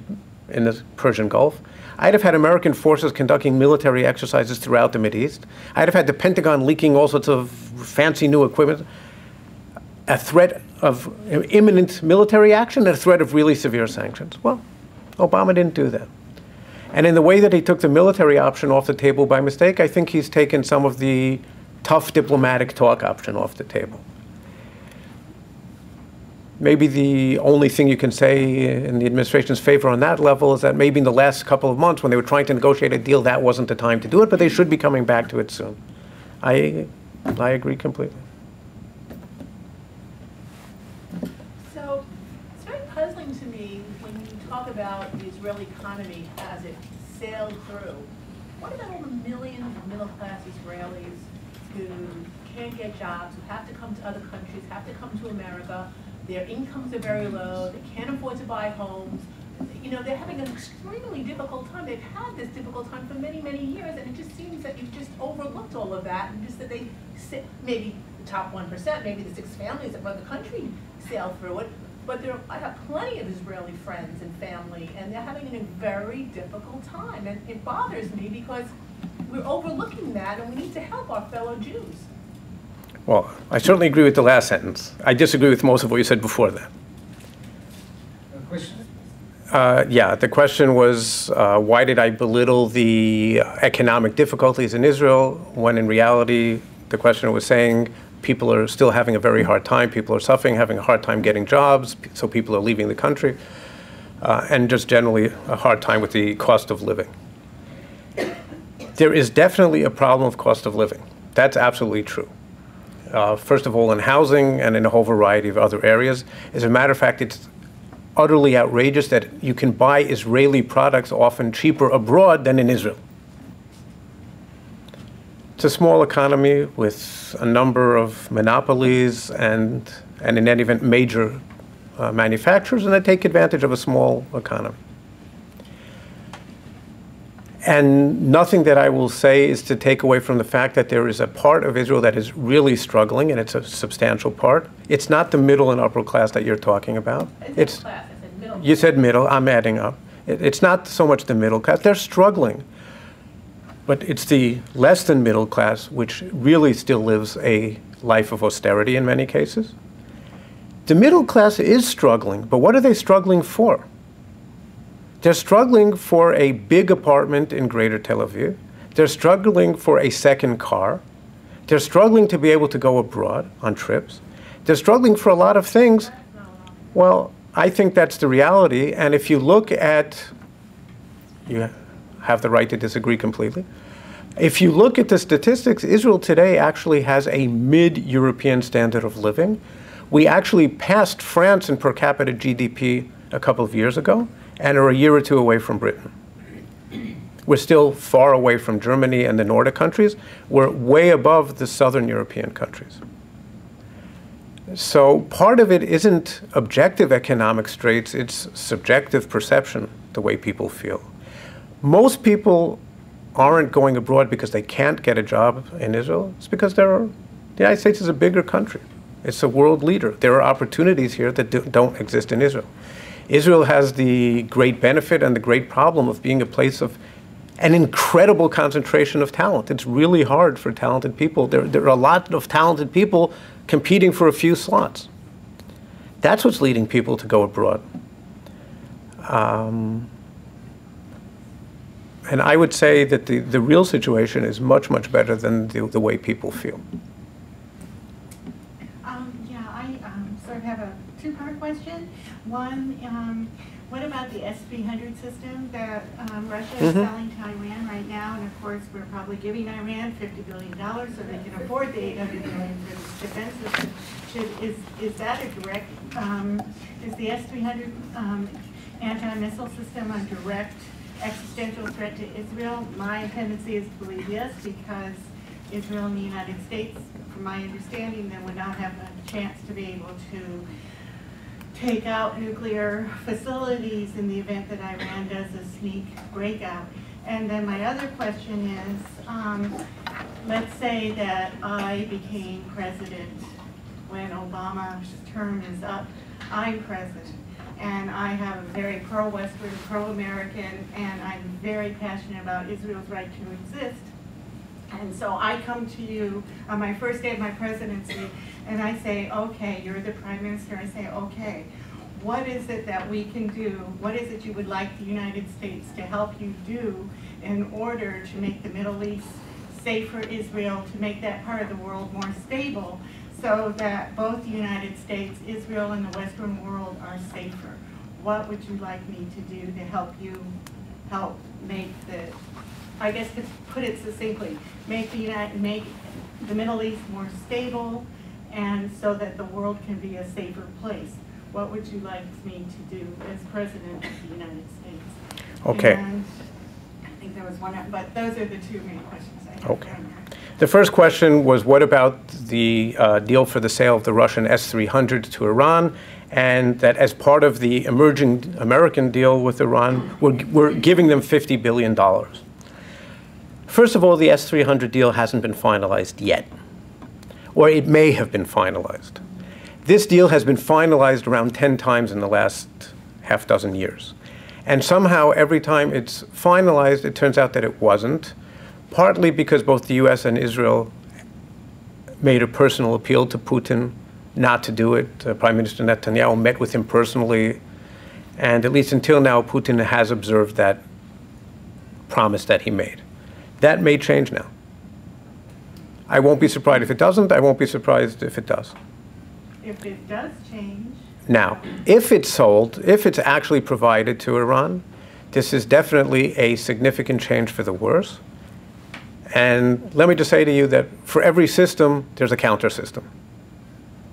in the Persian Gulf. I'd have had American forces conducting military exercises throughout the Mideast. I'd have had the Pentagon leaking all sorts of fancy new equipment. A threat of imminent military action and a threat of really severe sanctions. Well, Obama didn't do that. And in the way that he took the military option off the table by mistake, I think he's taken some of the tough diplomatic talk option off the table. Maybe the only thing you can say in the administration's favor on that level is that maybe in the last couple of months when they were trying to negotiate a deal, that wasn't the time to do it, but they should be coming back to it soon. I agree completely. So it's very puzzling to me when you talk about the Israeli economy as it sailed through. What about all the millions of middle-class Israelis who can't get jobs, who have to come to other countries, have to come to America? Their incomes are very low, they can't afford to buy homes. You know, they're having an extremely difficult time. They've had this difficult time for many, many years, and it just seems that you've just overlooked all of that, and just that they sit, maybe the top 1%, maybe the 6 families that run the country sail through it, but I have plenty of Israeli friends and family, and they're having a very difficult time, and it bothers me because we're overlooking that, and we need to help our fellow Jews. Well, I certainly agree with the last sentence. I disagree with most of what you said before that. Question? Yeah, the question was, why did I belittle the economic difficulties in Israel when in reality the questioner was saying people are still having a very hard time, people are suffering, having a hard time getting jobs, so people are leaving the country, and just generally a hard time with the cost of living. There is definitely a problem of cost of living. That's absolutely true. First of all, in housing and in a whole variety of other areas. As a matter of fact, it's utterly outrageous that you can buy Israeli products often cheaper abroad than in Israel. It's a small economy with a number of monopolies and in any event, major manufacturers, and they take advantage of a small economy. And nothing that I will say is to take away from the fact that there is a part of Israel that is really struggling, and it's a substantial part. It's not the middle and upper class that you're talking about. It's class. I said middle. You said middle. I'm adding up. It's not so much the middle class. They're struggling. But it's the less than middle class which really still lives a life of austerity in many cases. The middle class is struggling, but what are they struggling for? They're struggling for a big apartment in Greater Tel Aviv. They're struggling for a second car. They're struggling to be able to go abroad on trips. They're struggling for a lot of things. Well, I think that's the reality. And if you look at, you have the right to disagree completely. If you look at the statistics, Israel today actually has a mid-European standard of living. We actually passed France in per capita GDP a couple of years ago, and are a year or two away from Britain. We're still far away from Germany and the Nordic countries. We're way above the Southern European countries. So part of it isn't objective economic straits, it's subjective perception, the way people feel. Most people aren't going abroad because they can't get a job in Israel. It's because the United States is a bigger country. It's a world leader. There are opportunities here that don't exist in Israel. Israel has the great benefit and the great problem of being a place of an incredible concentration of talent. It's really hard for talented people. There are a lot of talented people competing for a few slots. That's what's leading people to go abroad. And I would say that the real situation is much, much better than the way people feel. Yeah, I sort of have a two-part question. One, what about the S-300 system that Russia is selling to Iran right now? And of course, we're probably giving Iran $50 billion so they can afford the $800 billion for the defense system. Is that a direct, is the S-300 anti-missile system a direct existential threat to Israel? My tendency is to believe yes, because Israel and the United States, from my understanding, then would not have a chance to be able to take out nuclear facilities in the event that Iran does a sneak breakout. And then my other question is, let's say that I became president when Obama's term is up. I'm president. and I have a very pro-Western, pro-American, and I'm very passionate about Israel's right to exist. And so I come to you on my first day of my presidency, and I say, okay, you're the prime minister. I say, okay, what is it that we can do? What is it you would like the United States to help you do in order to make the Middle East safe for Israel, to make that part of the world more stable, so that both the United States, Israel, and the Western world are safer? What would you like me to do to help make the, I guess to put it succinctly, make the Middle East more stable, and so that the world can be a safer place? What would you like me to do as President of the United States? Okay. And I think there was one, but those are the two main questions I have. Okay. Right now. The first question was, what about the deal for the sale of the Russian S-300s to Iran, and that as part of the emerging American deal with Iran, we're giving them $50 billion. First of all, the S-300 deal hasn't been finalized yet, or it may have been finalized. This deal has been finalized around 10 times in the last half dozen years. And somehow, every time it's finalized, it turns out that it wasn't, partly because both the US and Israel made a personal appeal to Putin not to do it. Prime Minister Netanyahu met with him personally, and at least until now, Putin has observed that promise that he made. That may change now. I won't be surprised if it doesn't. I won't be surprised if it does. If it does change. Now, if it's sold, if it's actually provided to Iran, this is definitely a significant change for the worse. And let me just say to you that for every system, there's a counter system.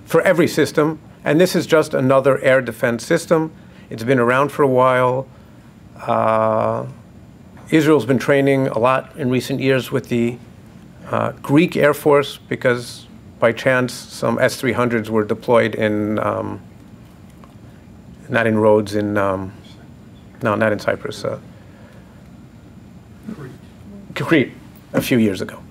For every system, and this is just another air defense system. It's been around for a while. Israel's been training a lot in recent years with the Greek Air Force, because by chance some S-300s were deployed in, not in Rhodes, in, no, not in Cyprus, Crete, a few years ago.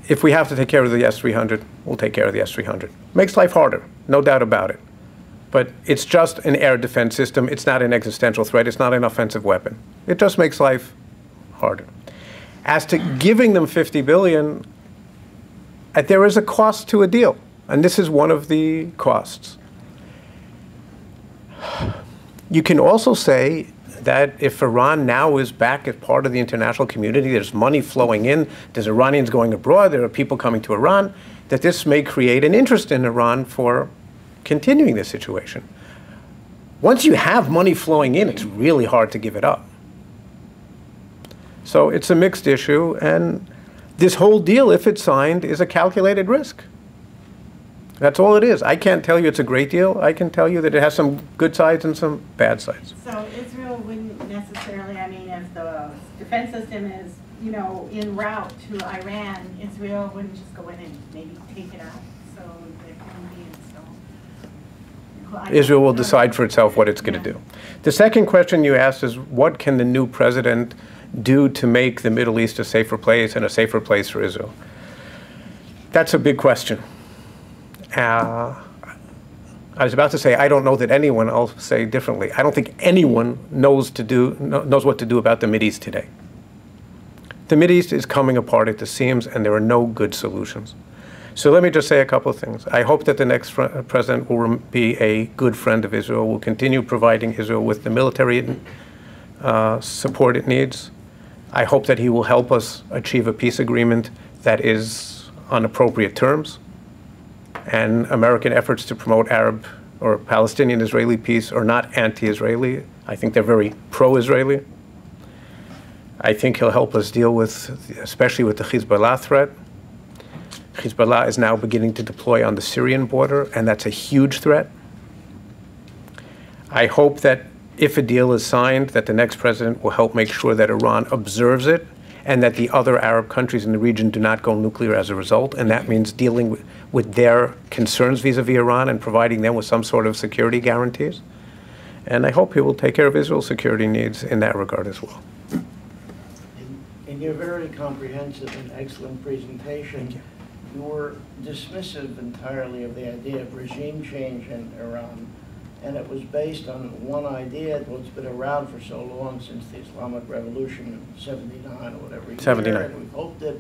If we have to take care of the S-300, we'll take care of the S-300. Makes life harder, no doubt about it. But it's just an air defense system. It's not an existential threat. It's not an offensive weapon. It just makes life harder. As to giving them $50 billion, there is a cost to a deal, and this is one of the costs. You can also say that if Iran now is back as part of the international community, there's money flowing in, there's Iranians going abroad, there are people coming to Iran, that this may create an interest in Iran for continuing this situation. Once you have money flowing in, it's really hard to give it up. So it's a mixed issue, and this whole deal, if it's signed, is a calculated risk. That's all it is. I can't tell you it's a great deal. I can tell you that it has some good sides and some bad sides. So Israel wouldn't necessarily, I mean, if the defense system is, you know, en route to Iran, Israel wouldn't just go in and maybe take it out, so it can be installed. Israel will decide for itself what it's going to do. The second question you asked is, what can the new president do to make the Middle East a safer place and a safer place for Israel? That's a big question. I was about to say, I don't know that anyone, I'll say differently. I don't think anyone knows what to do about the Mideast today. The Mideast is coming apart at the seams, and there are no good solutions. So let me just say a couple of things. I hope that the next president will be a good friend of Israel, will continue providing Israel with the military support it needs. I hope that he will help us achieve a peace agreement that is on appropriate terms. And American efforts to promote Arab or Palestinian-Israeli peace are not anti-Israeli. I think they're very pro-Israeli. I think he'll help us deal with, especially with the Hezbollah threat. Hezbollah is now beginning to deploy on the Syrian border, and that's a huge threat. I hope that if a deal is signed, that the next president will help make sure that Iran observes it, and that the other Arab countries in the region do not go nuclear as a result. And that means dealing with their concerns vis-a-vis Iran and providing them with some sort of security guarantees. And I hope he will take care of Israel's security needs in that regard as well. In your very comprehensive and excellent presentation, you were dismissive entirely of the idea of regime change in Iran, and it was based on one idea that's been around for so long, since the Islamic Revolution in '79 or whatever year, 79. and we've hoped it.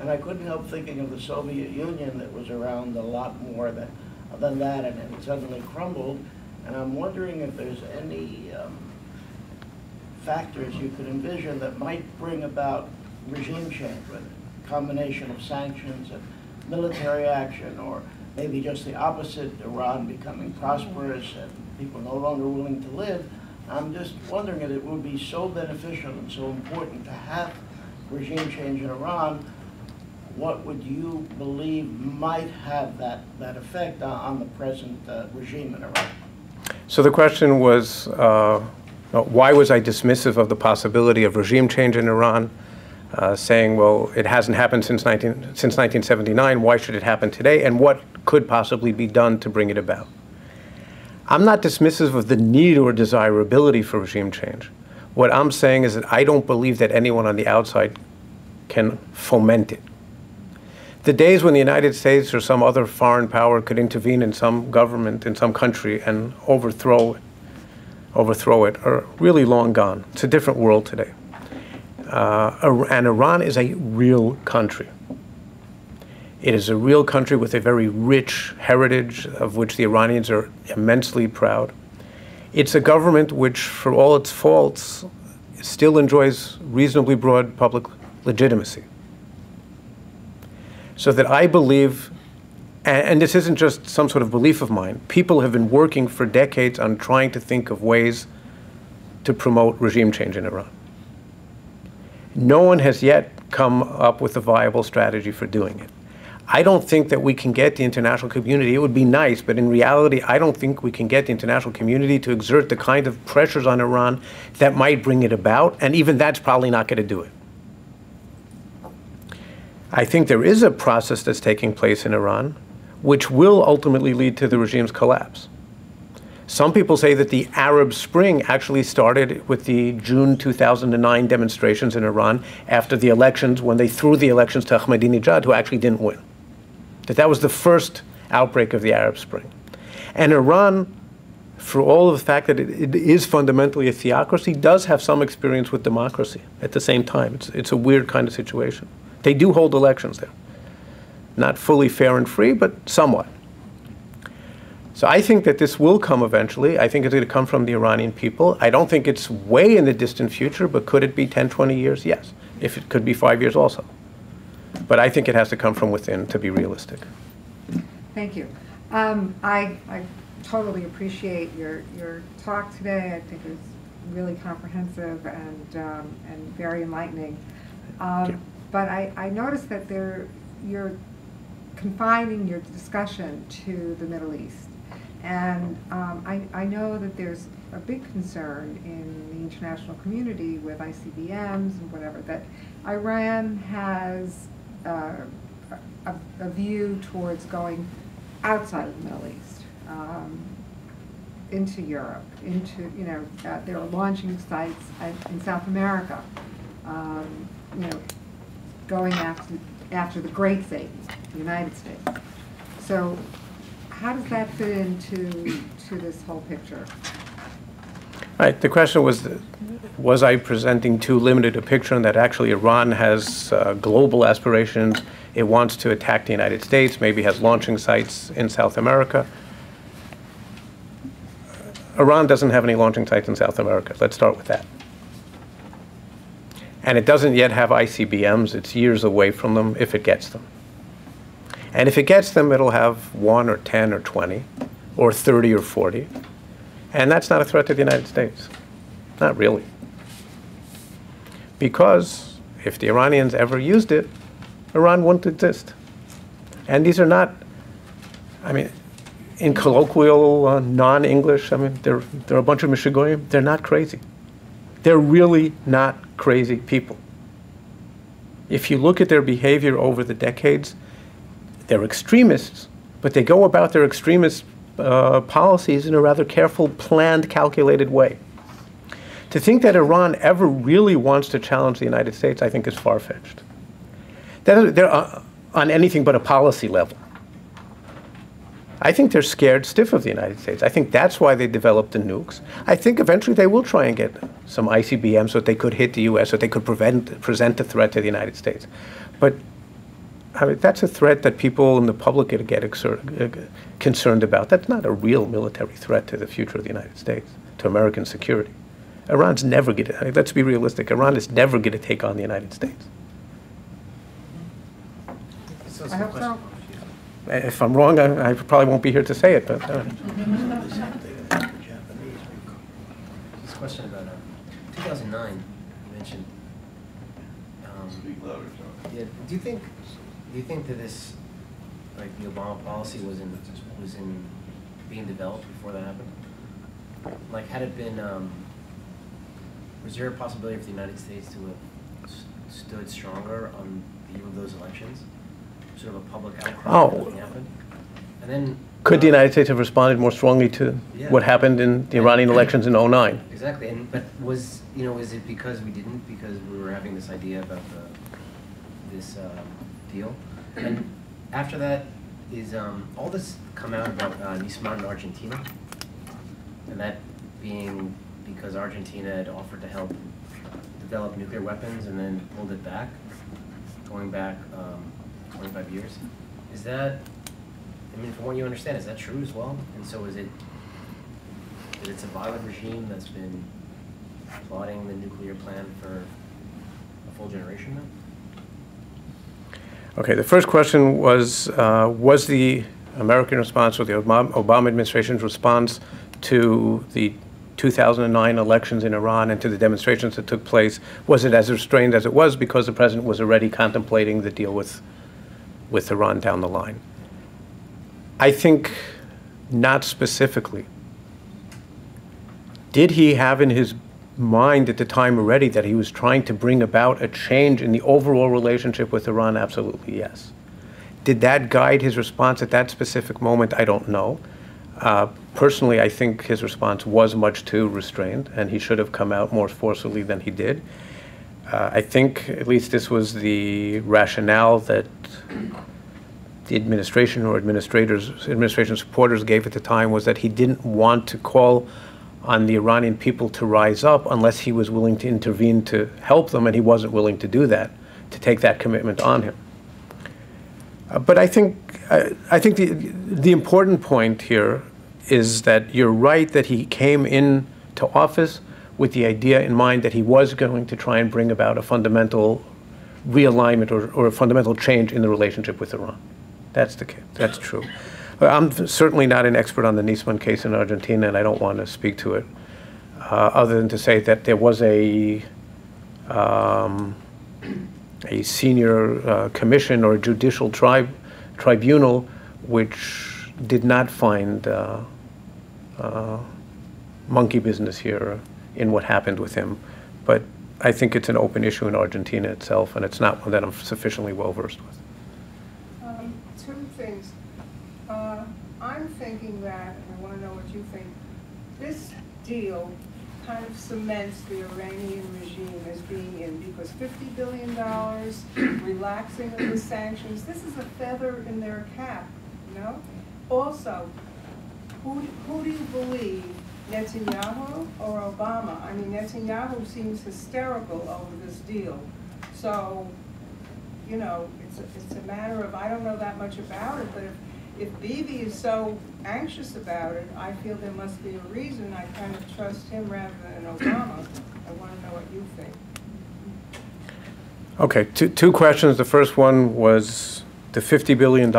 And I couldn't help thinking of the Soviet Union that was around a lot more than that, and it suddenly crumbled. And I'm wondering if there's any factors you could envision that might bring about regime change, with a combination of sanctions and military action, or maybe just the opposite, Iran becoming prosperous and people no longer willing to live. I'm just wondering if it would be so beneficial and so important to have regime change in Iran. What would you believe might have that effect on the present regime in Iran? So the question was, why was I dismissive of the possibility of regime change in Iran, saying, well, it hasn't happened since 1979, why should it happen today, and what could possibly be done to bring it about? I'm not dismissive of the need or desirability for regime change. What I'm saying is that I don't believe that anyone on the outside can foment it. The days when the United States or some other foreign power could intervene in some government in some country and overthrow it are really long gone. It's a different world today. And Iran is a real country. It is a real country with a very rich heritage of which the Iranians are immensely proud. It's a government which, for all its faults, still enjoys reasonably broad public legitimacy. So that I believe, and this isn't just some sort of belief of mine, people have been working for decades on trying to think of ways to promote regime change in Iran. No one has yet come up with a viable strategy for doing it. I don't think that we can get the international community, it would be nice, but in reality, I don't think we can get the international community to exert the kind of pressures on Iran that might bring it about, and even that's probably not going to do it. I think there is a process that's taking place in Iran which will ultimately lead to the regime's collapse. Some people say that the Arab Spring actually started with the June 2009 demonstrations in Iran after the elections, when they threw the elections to Ahmadinejad, who actually didn't win. That was the first outbreak of the Arab Spring. And Iran, for all of the fact that it is fundamentally a theocracy, does have some experience with democracy at the same time. It's a weird kind of situation. They do hold elections there. Not fully fair and free, but somewhat. So I think that this will come eventually. I think it's going to come from the Iranian people. I don't think it's way in the distant future, but could it be 10, 20 years? Yes. If it could be 5 years also. But I think it has to come from within to be realistic. Thank you. I totally appreciate your talk today. I think it was really comprehensive and very enlightening. But I noticed that you're confining your discussion to the Middle East. And I know that there's a big concern in the international community with ICBMs and whatever, that Iran has a view towards going outside of the Middle East, into Europe, into, there are launching sites in South America, going after the great Satan, the United States. So how does that fit into this whole picture? Right. The question was I presenting too limited a picture, and that actually Iran has global aspirations? It wants to attack the United States, maybe has launching sites in South America. Iran doesn't have any launching sites in South America. Let's start with that. And it doesn't yet have ICBMs. It's years away from them if it gets them. And if it gets them, it'll have 1 or 10 or 20 or 30 or 40. And that's not a threat to the United States. Not really. Because if the Iranians ever used it, Iran wouldn't exist. And these are not, in colloquial, non-English, they're a bunch of Mishigoyim. They're not crazy. They're really not crazy people. If you look at their behavior over the decades, they're extremists, but they go about their extremist policies in a rather careful, planned, calculated way. To think that Iran ever really wants to challenge the United States, I think, is far-fetched. They're on anything but a policy level. I think they're scared stiff of the United States. I think that's why they developed the nukes. I think eventually they will try and get some ICBMs so that they could hit the U.S., so they could present a threat to the United States. But I mean, that's a threat that people in the public get concerned about. That's not a real military threat to the future of the United States, to American security. Iran's never going to, let's be realistic, Iran is never going to take on the United States. I hope so. If I'm wrong, I probably won't be here to say it, but. This question about 2009, you mentioned. Yeah, do you think that this, like the Obama policy, was in being developed before that happened? Like, had it been, was there a possibility for the United States to have stood stronger on the eve of those elections? Sort of a public outcry when nothing happened? And then could the United States have responded more strongly to what happened in the Iranian elections in 2009? Exactly, but is it because we didn't, because we were having this idea about this deal? And after that, is all this come out about Nisman in Argentina, and that being because Argentina had offered to help develop nuclear weapons and then pulled it back, going back 25 years. Is that, I mean, from what you understand, is that true as well? And so is it that it's a violent regime that's been plotting the nuclear plan for a full generation now? Okay, the first question was the American response or the Obama administration's response to the 2009 elections in Iran and to the demonstrations that took place, was it as restrained as it was because the president was already contemplating the deal with Iran down the line? I think not specifically. Did he have in his mind at the time already that he was trying to bring about a change in the overall relationship with Iran? Absolutely, yes. Did that guide his response at that specific moment? I don't know. Personally, I think his response was much too restrained, and he should have come out more forcefully than he did. I think at least this was the rationale that the administration or administration supporters gave at the time, was that he didn't want to call on the Iranian people to rise up unless he was willing to intervene to help them, and he wasn't willing to do that, to take that commitment on him. But I think the important point here is that you're right that he came into office with the idea in mind that he was going to try and bring about a fundamental realignment or a fundamental change in the relationship with Iran. That's the case. That's true. I'm certainly not an expert on the Nisman case in Argentina, and I don't want to speak to it, other than to say that there was a senior commission or a judicial tribunal which did not find monkey business here in what happened with him. But I think it's an open issue in Argentina itself, and it's not one that I'm sufficiently well versed with. Two things. I'm thinking that, and I want to know what you think, this deal kind of cements the Iranian regime as being in, because $50 billion, relaxing of the sanctions, this is a feather in their cap, you know? Also, who do you believe, Netanyahu or Obama? I mean, Netanyahu seems hysterical over this deal. So, you know, it's a matter of, I don't know that much about it, but if Bibi is so anxious about it, I feel there must be a reason. I kind of trust him rather than Obama. I want to know what you think. Okay, two questions. The first one was the $50 billion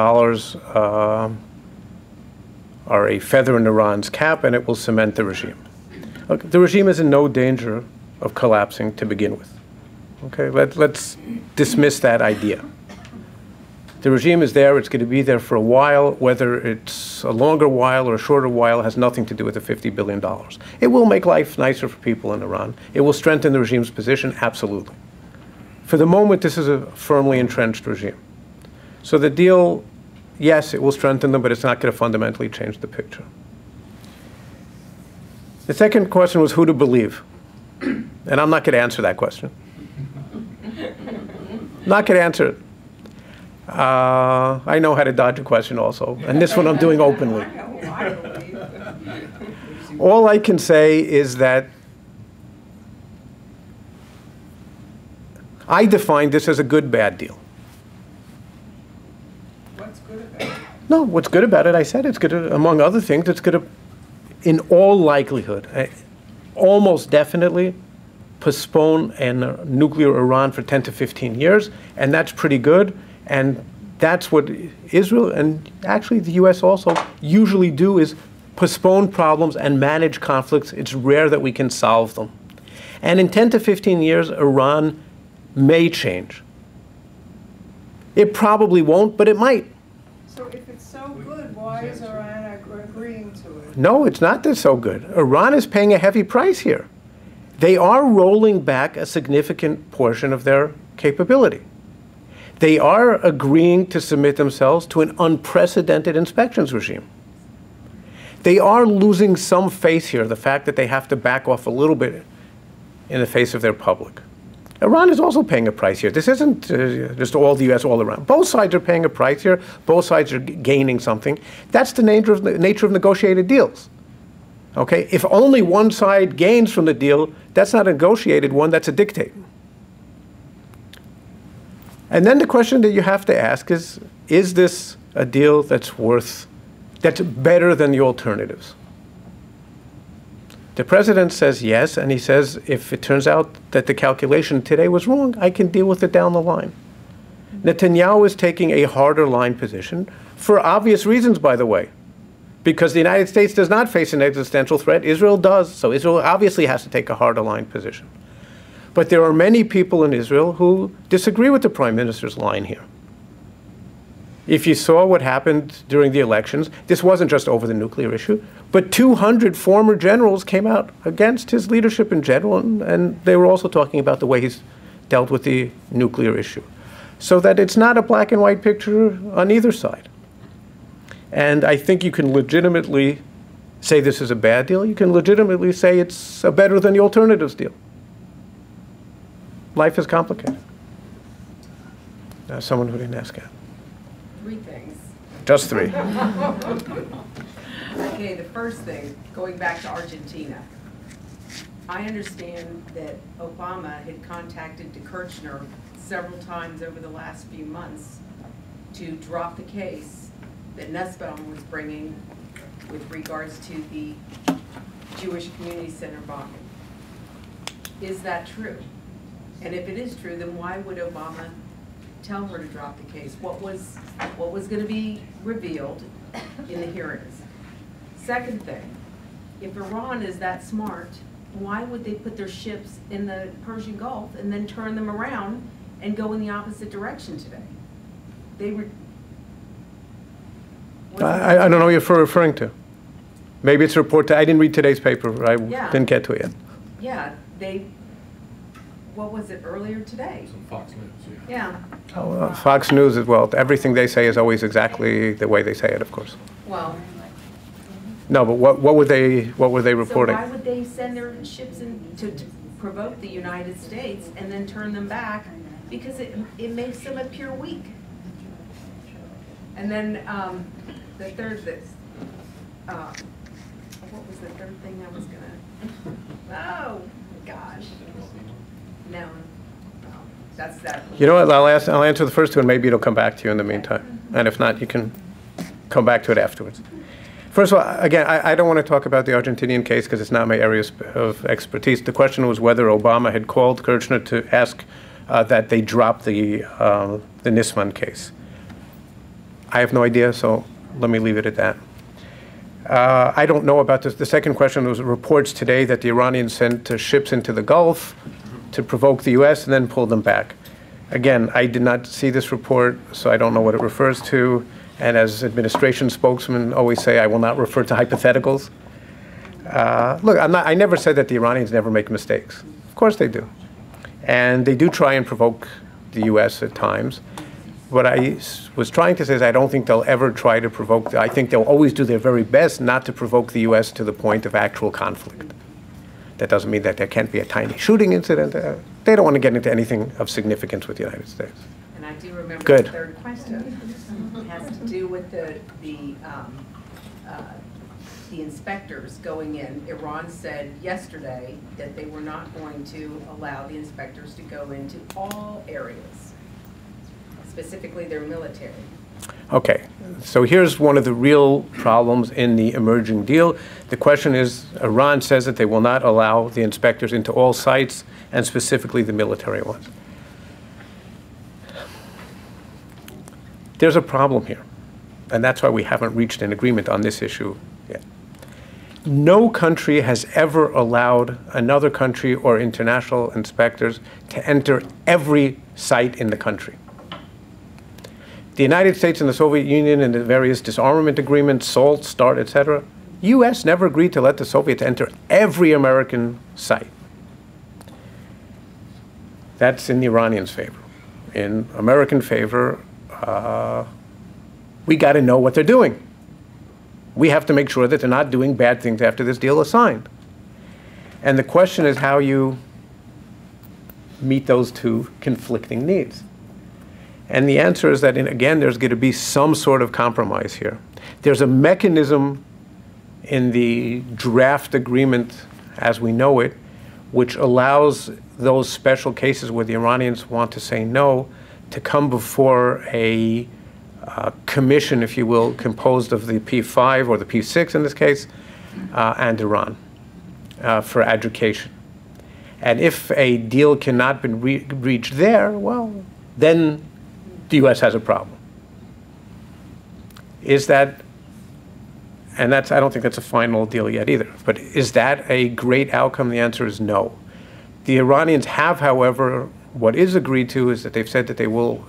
are a feather in Iran's cap, and it will cement the regime. Look, the regime is in no danger of collapsing to begin with. Okay, let's dismiss that idea. The regime is there. It's going to be there for a while. Whether it's a longer while or a shorter while has nothing to do with the $50 billion. It will make life nicer for people in Iran. It will strengthen the regime's position, absolutely. For the moment, this is a firmly entrenched regime. So the deal, yes, it will strengthen them, but it's not going to fundamentally change the picture. The second question was who to believe. And I'm not going to answer that question. Not going to answer it. I know how to dodge a question also, and this one I'm doing openly. I believe. All I can say is that I define this as a good bad deal. What's good about it? No, what's good about it, I said it's good, among other things, it's going to, in all likelihood, almost definitely postpone a nuclear Iran for 10 to 15 years, and that's pretty good. And that's what Israel, and actually the US also, usually do, is postpone problems and manage conflicts. It's rare that we can solve them. And in 10 to 15 years, Iran may change. It probably won't, but it might. So if it's so good, why is Iran agreeing to it? No, it's not that so good. Iran is paying a heavy price here. They are rolling back a significant portion of their capability. They are agreeing to submit themselves to an unprecedented inspections regime. They are losing some face here, the fact that they have to back off a little bit in the face of their public. Iran is also paying a price here. This isn't just all the US all around. Both sides are paying a price here. Both sides are gaining something. That's the nature of negotiated deals. Okay? If only one side gains from the deal, that's not a negotiated one, that's a dictate. And then the question that you have to ask is this a deal that's better than the alternatives? The president says yes, and he says if it turns out that the calculation today was wrong, I can deal with it down the line. Netanyahu is taking a harder line position for obvious reasons, by the way, because the United States does not face an existential threat. Israel does, so Israel obviously has to take a harder line position. But there are many people in Israel who disagree with the prime minister's line here. If you saw what happened during the elections, this wasn't just over the nuclear issue, but 200 former generals came out against his leadership in general, and they were also talking about the way he's dealt with the nuclear issue. So that it's not a black and white picture on either side. And I think you can legitimately say this is a bad deal. You can legitimately say it's a better than the alternatives deal. Life is complicated. Someone who didn't ask it. 3 things. Just 3. Okay, the first thing, going back to Argentina. I understand that Obama had contacted de Kirchner several times over the last few months to drop the case that Nussbaum was bringing with regards to the Jewish Community Center bombing. Is that true? And if it is true, then why would Obama tell her to drop the case? What was going to be revealed in the hearings? Second thing, if Iran is that smart, why would they put their ships in the Persian Gulf and then turn them around and go in the opposite direction today? They were. I don't know what you're referring to. Maybe it's a report. I didn't read today's paper. I didn't get to it yet. Yeah, they. What was it earlier today? Some Fox News, yeah. Oh, Fox News as well. Everything they say is always exactly the way they say it, of course. Well. No, but what were they reporting? So why would they send their ships in to provoke the United States and then turn them back? Because it makes them appear weak. And then the third what was the third thing I was gonna? Oh gosh. No, that's that. You know what? I'll answer the first two, and maybe it'll come back to you in the meantime. And if not, you can come back to it afterwards. First of all, again, I don't want to talk about the Argentinian case because it's not my area of expertise. The question was whether Obama had called Kirchner to ask that they drop the Nisman case. I have no idea, so let me leave it at that. I don't know about this. The second question was reports today that the Iranians sent ships into the Gulf to provoke the U.S. and then pulled them back. Again, I did not see this report, so I don't know what it refers to. And as administration spokesmen always say, I will not refer to hypotheticals. Look, I never said that the Iranians never make mistakes. Of course they do. And they do try and provoke the U.S. at times. What I was trying to say is I don't think they'll ever try to provoke. I think they'll always do their very best not to provoke the U.S. to the point of actual conflict. That doesn't mean that there can't be a tiny shooting incident. They don't want to get into anything of significance with the United States. And I do remember Good. the third question. It has to do with the inspectors going in. Iran said yesterday that they were not going to allow the inspectors to go into all areas, specifically their military. Okay, so here's one of the real problems in the emerging deal. The question is, Iran says that they will not allow the inspectors into all sites, and specifically the military ones. There's a problem here, and that's why we haven't reached an agreement on this issue yet. No country has ever allowed another country or international inspectors to enter every site in the country. The United States and the Soviet Union and the various disarmament agreements, SALT, START, etc., U.S. never agreed to let the Soviets enter every American site. That's in the Iranians' favor. In American favor, we got to know what they're doing. We have to make sure that they're not doing bad things after this deal is signed. And the question is how you meet those two conflicting needs. And the answer is that, again, there's going to be some sort of compromise here. There's a mechanism in the draft agreement, as we know it, which allows those special cases where the Iranians want to say no to come before a commission, if you will, composed of the P5 or the P6 in this case, and Iran for adjudication. And if a deal cannot be reached there, well, then the U.S. has a problem. Is that, and that's, I don't think that's a final deal yet either, but is that a great outcome? The answer is no. The Iranians have, however, what is agreed to is that they've said that they will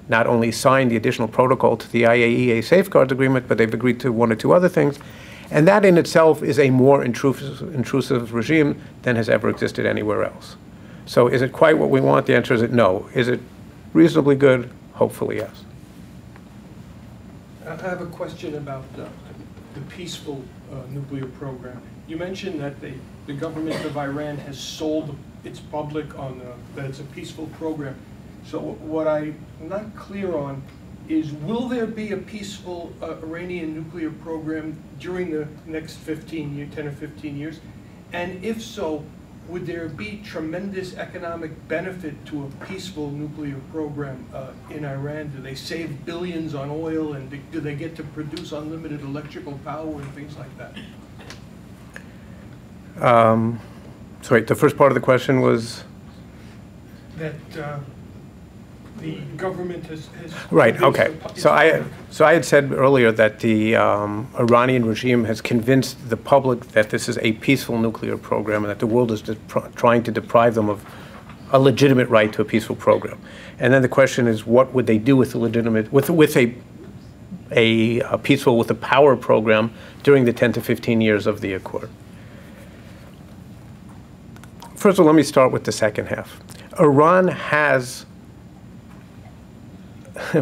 not only sign the additional protocol to the IAEA safeguards agreement, but they've agreed to one or two other things. And that in itself is a more intrusive regime than has ever existed anywhere else. So is it quite what we want? The answer is no. Is it reasonably good? Hopefully, yes. I have a question about the peaceful nuclear program. You mentioned that the government of Iran has sold its public on that it's a peaceful program. So what I'm not clear on is, will there be a peaceful Iranian nuclear program during the next 10 or 15 years? And if so, would there be tremendous economic benefit to a peaceful nuclear program in Iran? Do they save billions on oil, and do they get to produce unlimited electrical power and things like that? Sorry, the first part of the question was? That the government has right, okay. So I had said earlier that the Iranian regime has convinced the public that this is a peaceful nuclear program and that the world is trying to deprive them of a legitimate right to a peaceful program. And then the question is, what would they do with the legitimate, with a peaceful, with a power program during the 10 to 15 years of the accord? First of all, let me start with the second half. Iran has,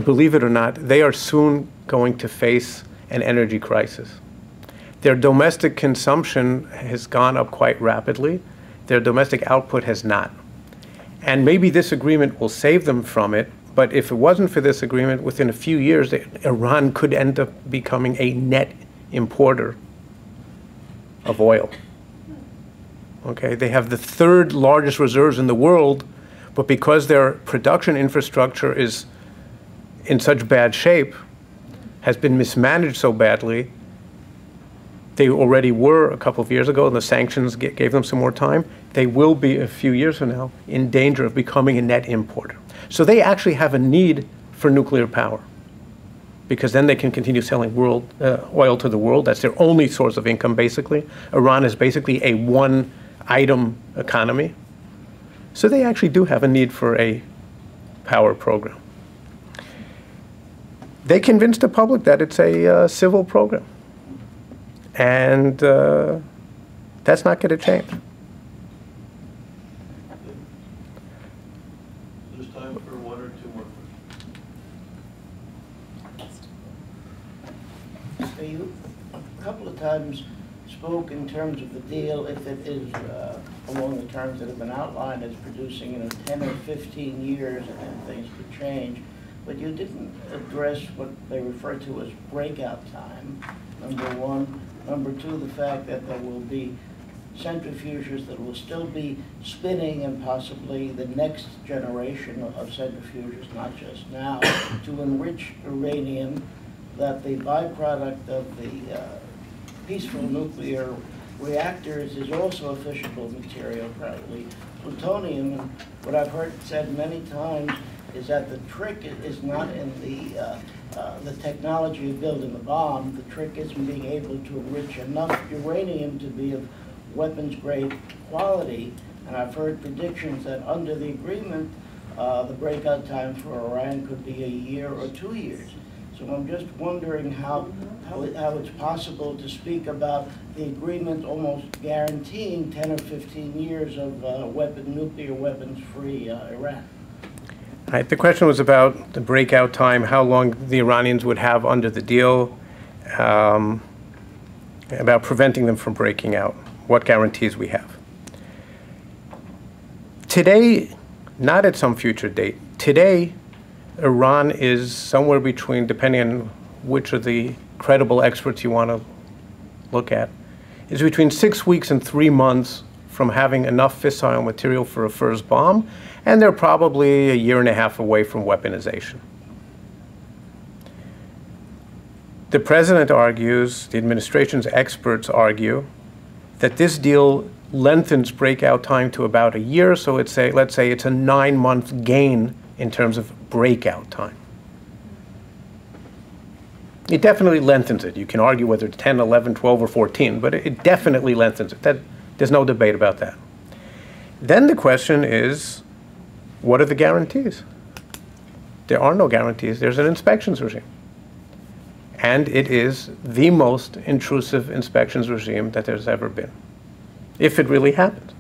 believe it or not, they are soon going to face an energy crisis. Their domestic consumption has gone up quite rapidly. Their domestic output has not. And maybe this agreement will save them from it, but if it wasn't for this agreement, within a few years, Iran could end up becoming a net importer of oil. Okay, they have the third largest reserves in the world, but because their production infrastructure is in such bad shape, has been mismanaged so badly, they already were a couple of years ago, and the sanctions gave them some more time. They will be, a few years from now, in danger of becoming a net importer. So they actually have a need for nuclear power, because then they can continue selling oil to the world. That's their only source of income, basically. Iran is basically a one-item economy. So they actually do have a need for a power program. They convinced the public that it's a civil program. And that's not going to change. There's time for one or two more questions. So you, a couple of times spoke in terms of the deal, if it is along the terms that have been outlined as producing 10 or 15 years, and then things could change. But you didn't address what they refer to as breakout time, number one. Number two, the fact that there will be centrifuges that will still be spinning, and possibly the next generation of centrifuges, not just now, to enrich uranium, that the byproduct of the peaceful nuclear reactors is also a fissionable material, probably plutonium. And what I've heard said many times is that the trick is not in the technology of building the bomb. The trick is in being able to enrich enough uranium to be of weapons-grade quality. And I've heard predictions that under the agreement, the breakout time for Iran could be a year or 2 years. So I'm just wondering how it's possible to speak about the agreement almost guaranteeing 10 or 15 years of nuclear weapons-free Iran. Right, the question was about the breakout time, how long the Iranians would have under the deal, about preventing them from breaking out, what guarantees we have. Today, not at some future date, today, Iran is somewhere between, depending on which of the credible experts you want to look at, is between 6 weeks and 3 months from having enough fissile material for a first bomb, and they're probably a year and a half away from weaponization. The president argues, the administration's experts argue, that this deal lengthens breakout time to about a year, so let's say it's a 9-month gain in terms of breakout time. It definitely lengthens it. You can argue whether it's 10, 11, 12, or 14, but it definitely lengthens it. There's no debate about that. Then the question is, what are the guarantees? There are no guarantees. There's an inspections regime. And it is the most intrusive inspections regime that there's ever been, if it really happens.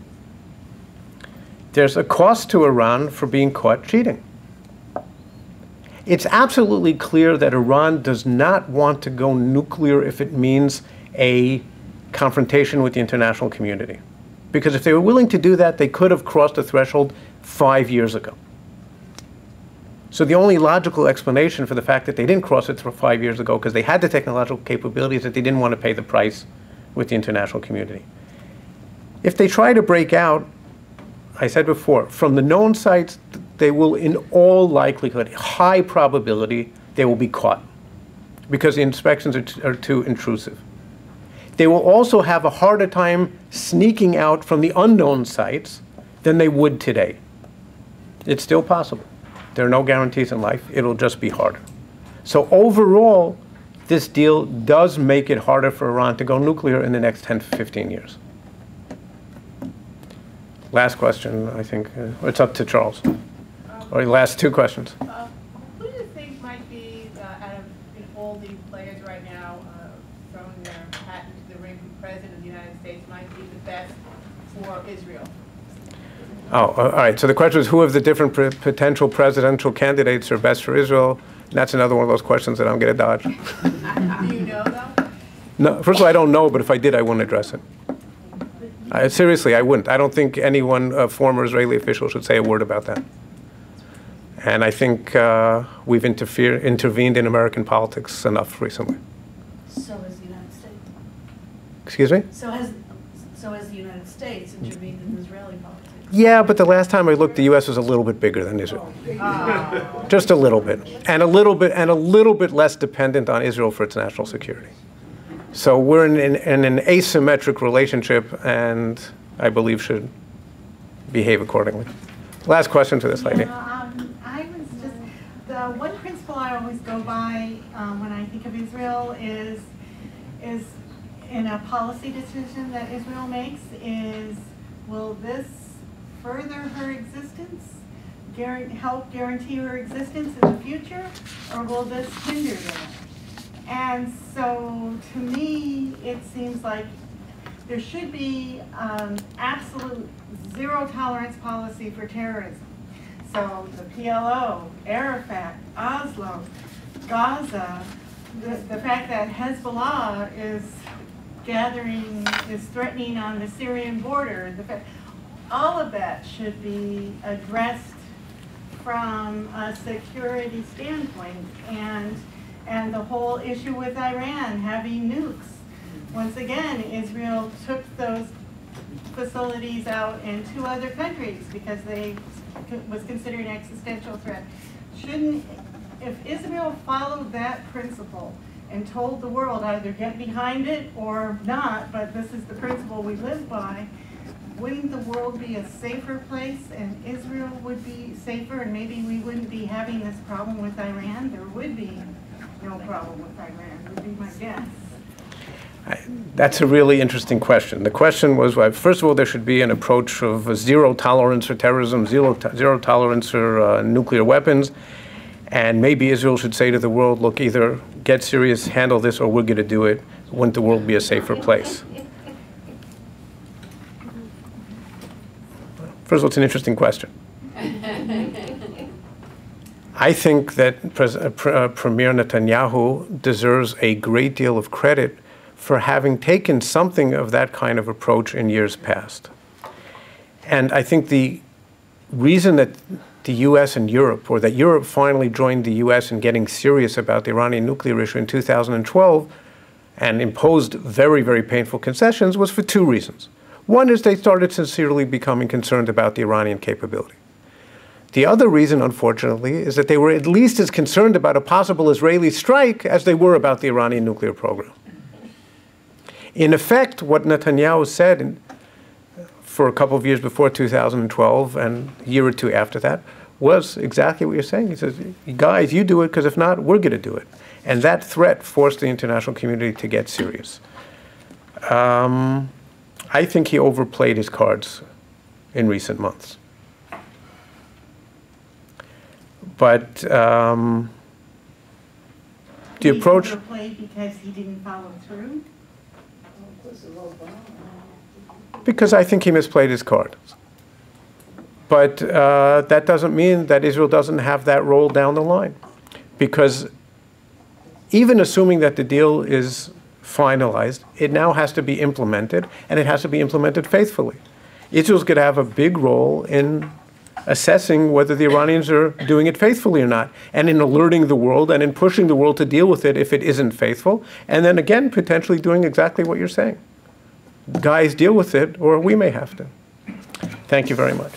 There's a cost to Iran for being caught cheating. It's absolutely clear that Iran does not want to go nuclear if it means a confrontation with the international community. Because if they were willing to do that, they could have crossed the threshold 5 years ago. So the only logical explanation for the fact that they didn't cross it 5 years ago, because they had the technological capabilities, that they didn't want to pay the price with the international community. If they try to break out, I said before, from the known sites, they will, in all likelihood, high probability, they will be caught, because the inspections are too intrusive. They will also have a harder time sneaking out from the unknown sites than they would today. It's still possible. There are no guarantees in life. It'll just be harder. So overall, this deal does make it harder for Iran to go nuclear in the next 10 to 15 years. Last question, I think. It's up to Charles. Or last 2 questions. Who do you think might be, out of all the players right now, throwing their hat into the ring for President of the United States, might be the best for Israel? Oh, all right. So the question is, who of the different potential presidential candidates are best for Israel? And that's another one of those questions that I'm going to dodge. Do you know, though? No, first of all, I don't know, but if I did, I wouldn't address it. Seriously, I wouldn't. I don't think anyone, former Israeli official, should say a word about that. And I think we've intervened in American politics enough recently. So has the United States. Excuse me? So has the United States intervened in Israeli politics. Yeah, but the last time I looked, the U.S. was a little bit bigger than Israel. Just a little bit. And a little bit less dependent on Israel for its national security. So we're in an asymmetric relationship, and I believe should behave accordingly. Last question to this lady. I was just, the one principle I always go by when I think of Israel is in a policy decision that Israel makes is, will this further her existence, help guarantee her existence in the future, or will this hinder that? And so, to me, it seems like there should be absolute zero tolerance policy for terrorism. So the PLO, Arafat, Oslo, Gaza, the fact that Hezbollah is gathering is threatening on the Syrian border. All of that should be addressed from a security standpoint, and the whole issue with Iran having nukes. Once again, Israel took those facilities out in 2 other countries because they was considered an existential threat. If Israel followed that principle and told the world either get behind it or not, but this is the principle we live by, wouldn't the world be a safer place and Israel would be safer, and maybe we wouldn't be having this problem with Iran? There would be no problem with Iran, would be my guess. That's a really interesting question. The question was, well, first of all, there should be an approach of zero tolerance for terrorism, zero tolerance for nuclear weapons, and maybe Israel should say to the world, look, either get serious, handle this, or we're going to do it. Wouldn't the world be a safer place? First of all, it's an interesting question. I think that Premier Netanyahu deserves a great deal of credit for having taken something of that kind of approach in years past. And I think the reason that the US and Europe, or that Europe finally joined the US in getting serious about the Iranian nuclear issue in 2012 and imposed very, very painful concessions, was for 2 reasons. One is they started sincerely becoming concerned about the Iranian capability. The other reason, unfortunately, is that they were at least as concerned about a possible Israeli strike as they were about the Iranian nuclear program. In effect, what Netanyahu said for a couple of years before 2012 and a year or 2 after that was exactly what you're saying. He says, guys, you do it, because if not, we're going to do it. And that threat forced the international community to get serious. I think he overplayed his cards in recent months. But the approach... He overplayed because he didn't follow through? Because I think he misplayed his cards. But that doesn't mean that Israel doesn't have that role down the line. Because even assuming that the deal is finalized, it now has to be implemented, and it has to be implemented faithfully. Israel's going to have a big role in assessing whether the Iranians are doing it faithfully or not, and in alerting the world and in pushing the world to deal with it if it isn't faithful, and then again, potentially doing exactly what you're saying. Guys, deal with it, or we may have to. Thank you very much.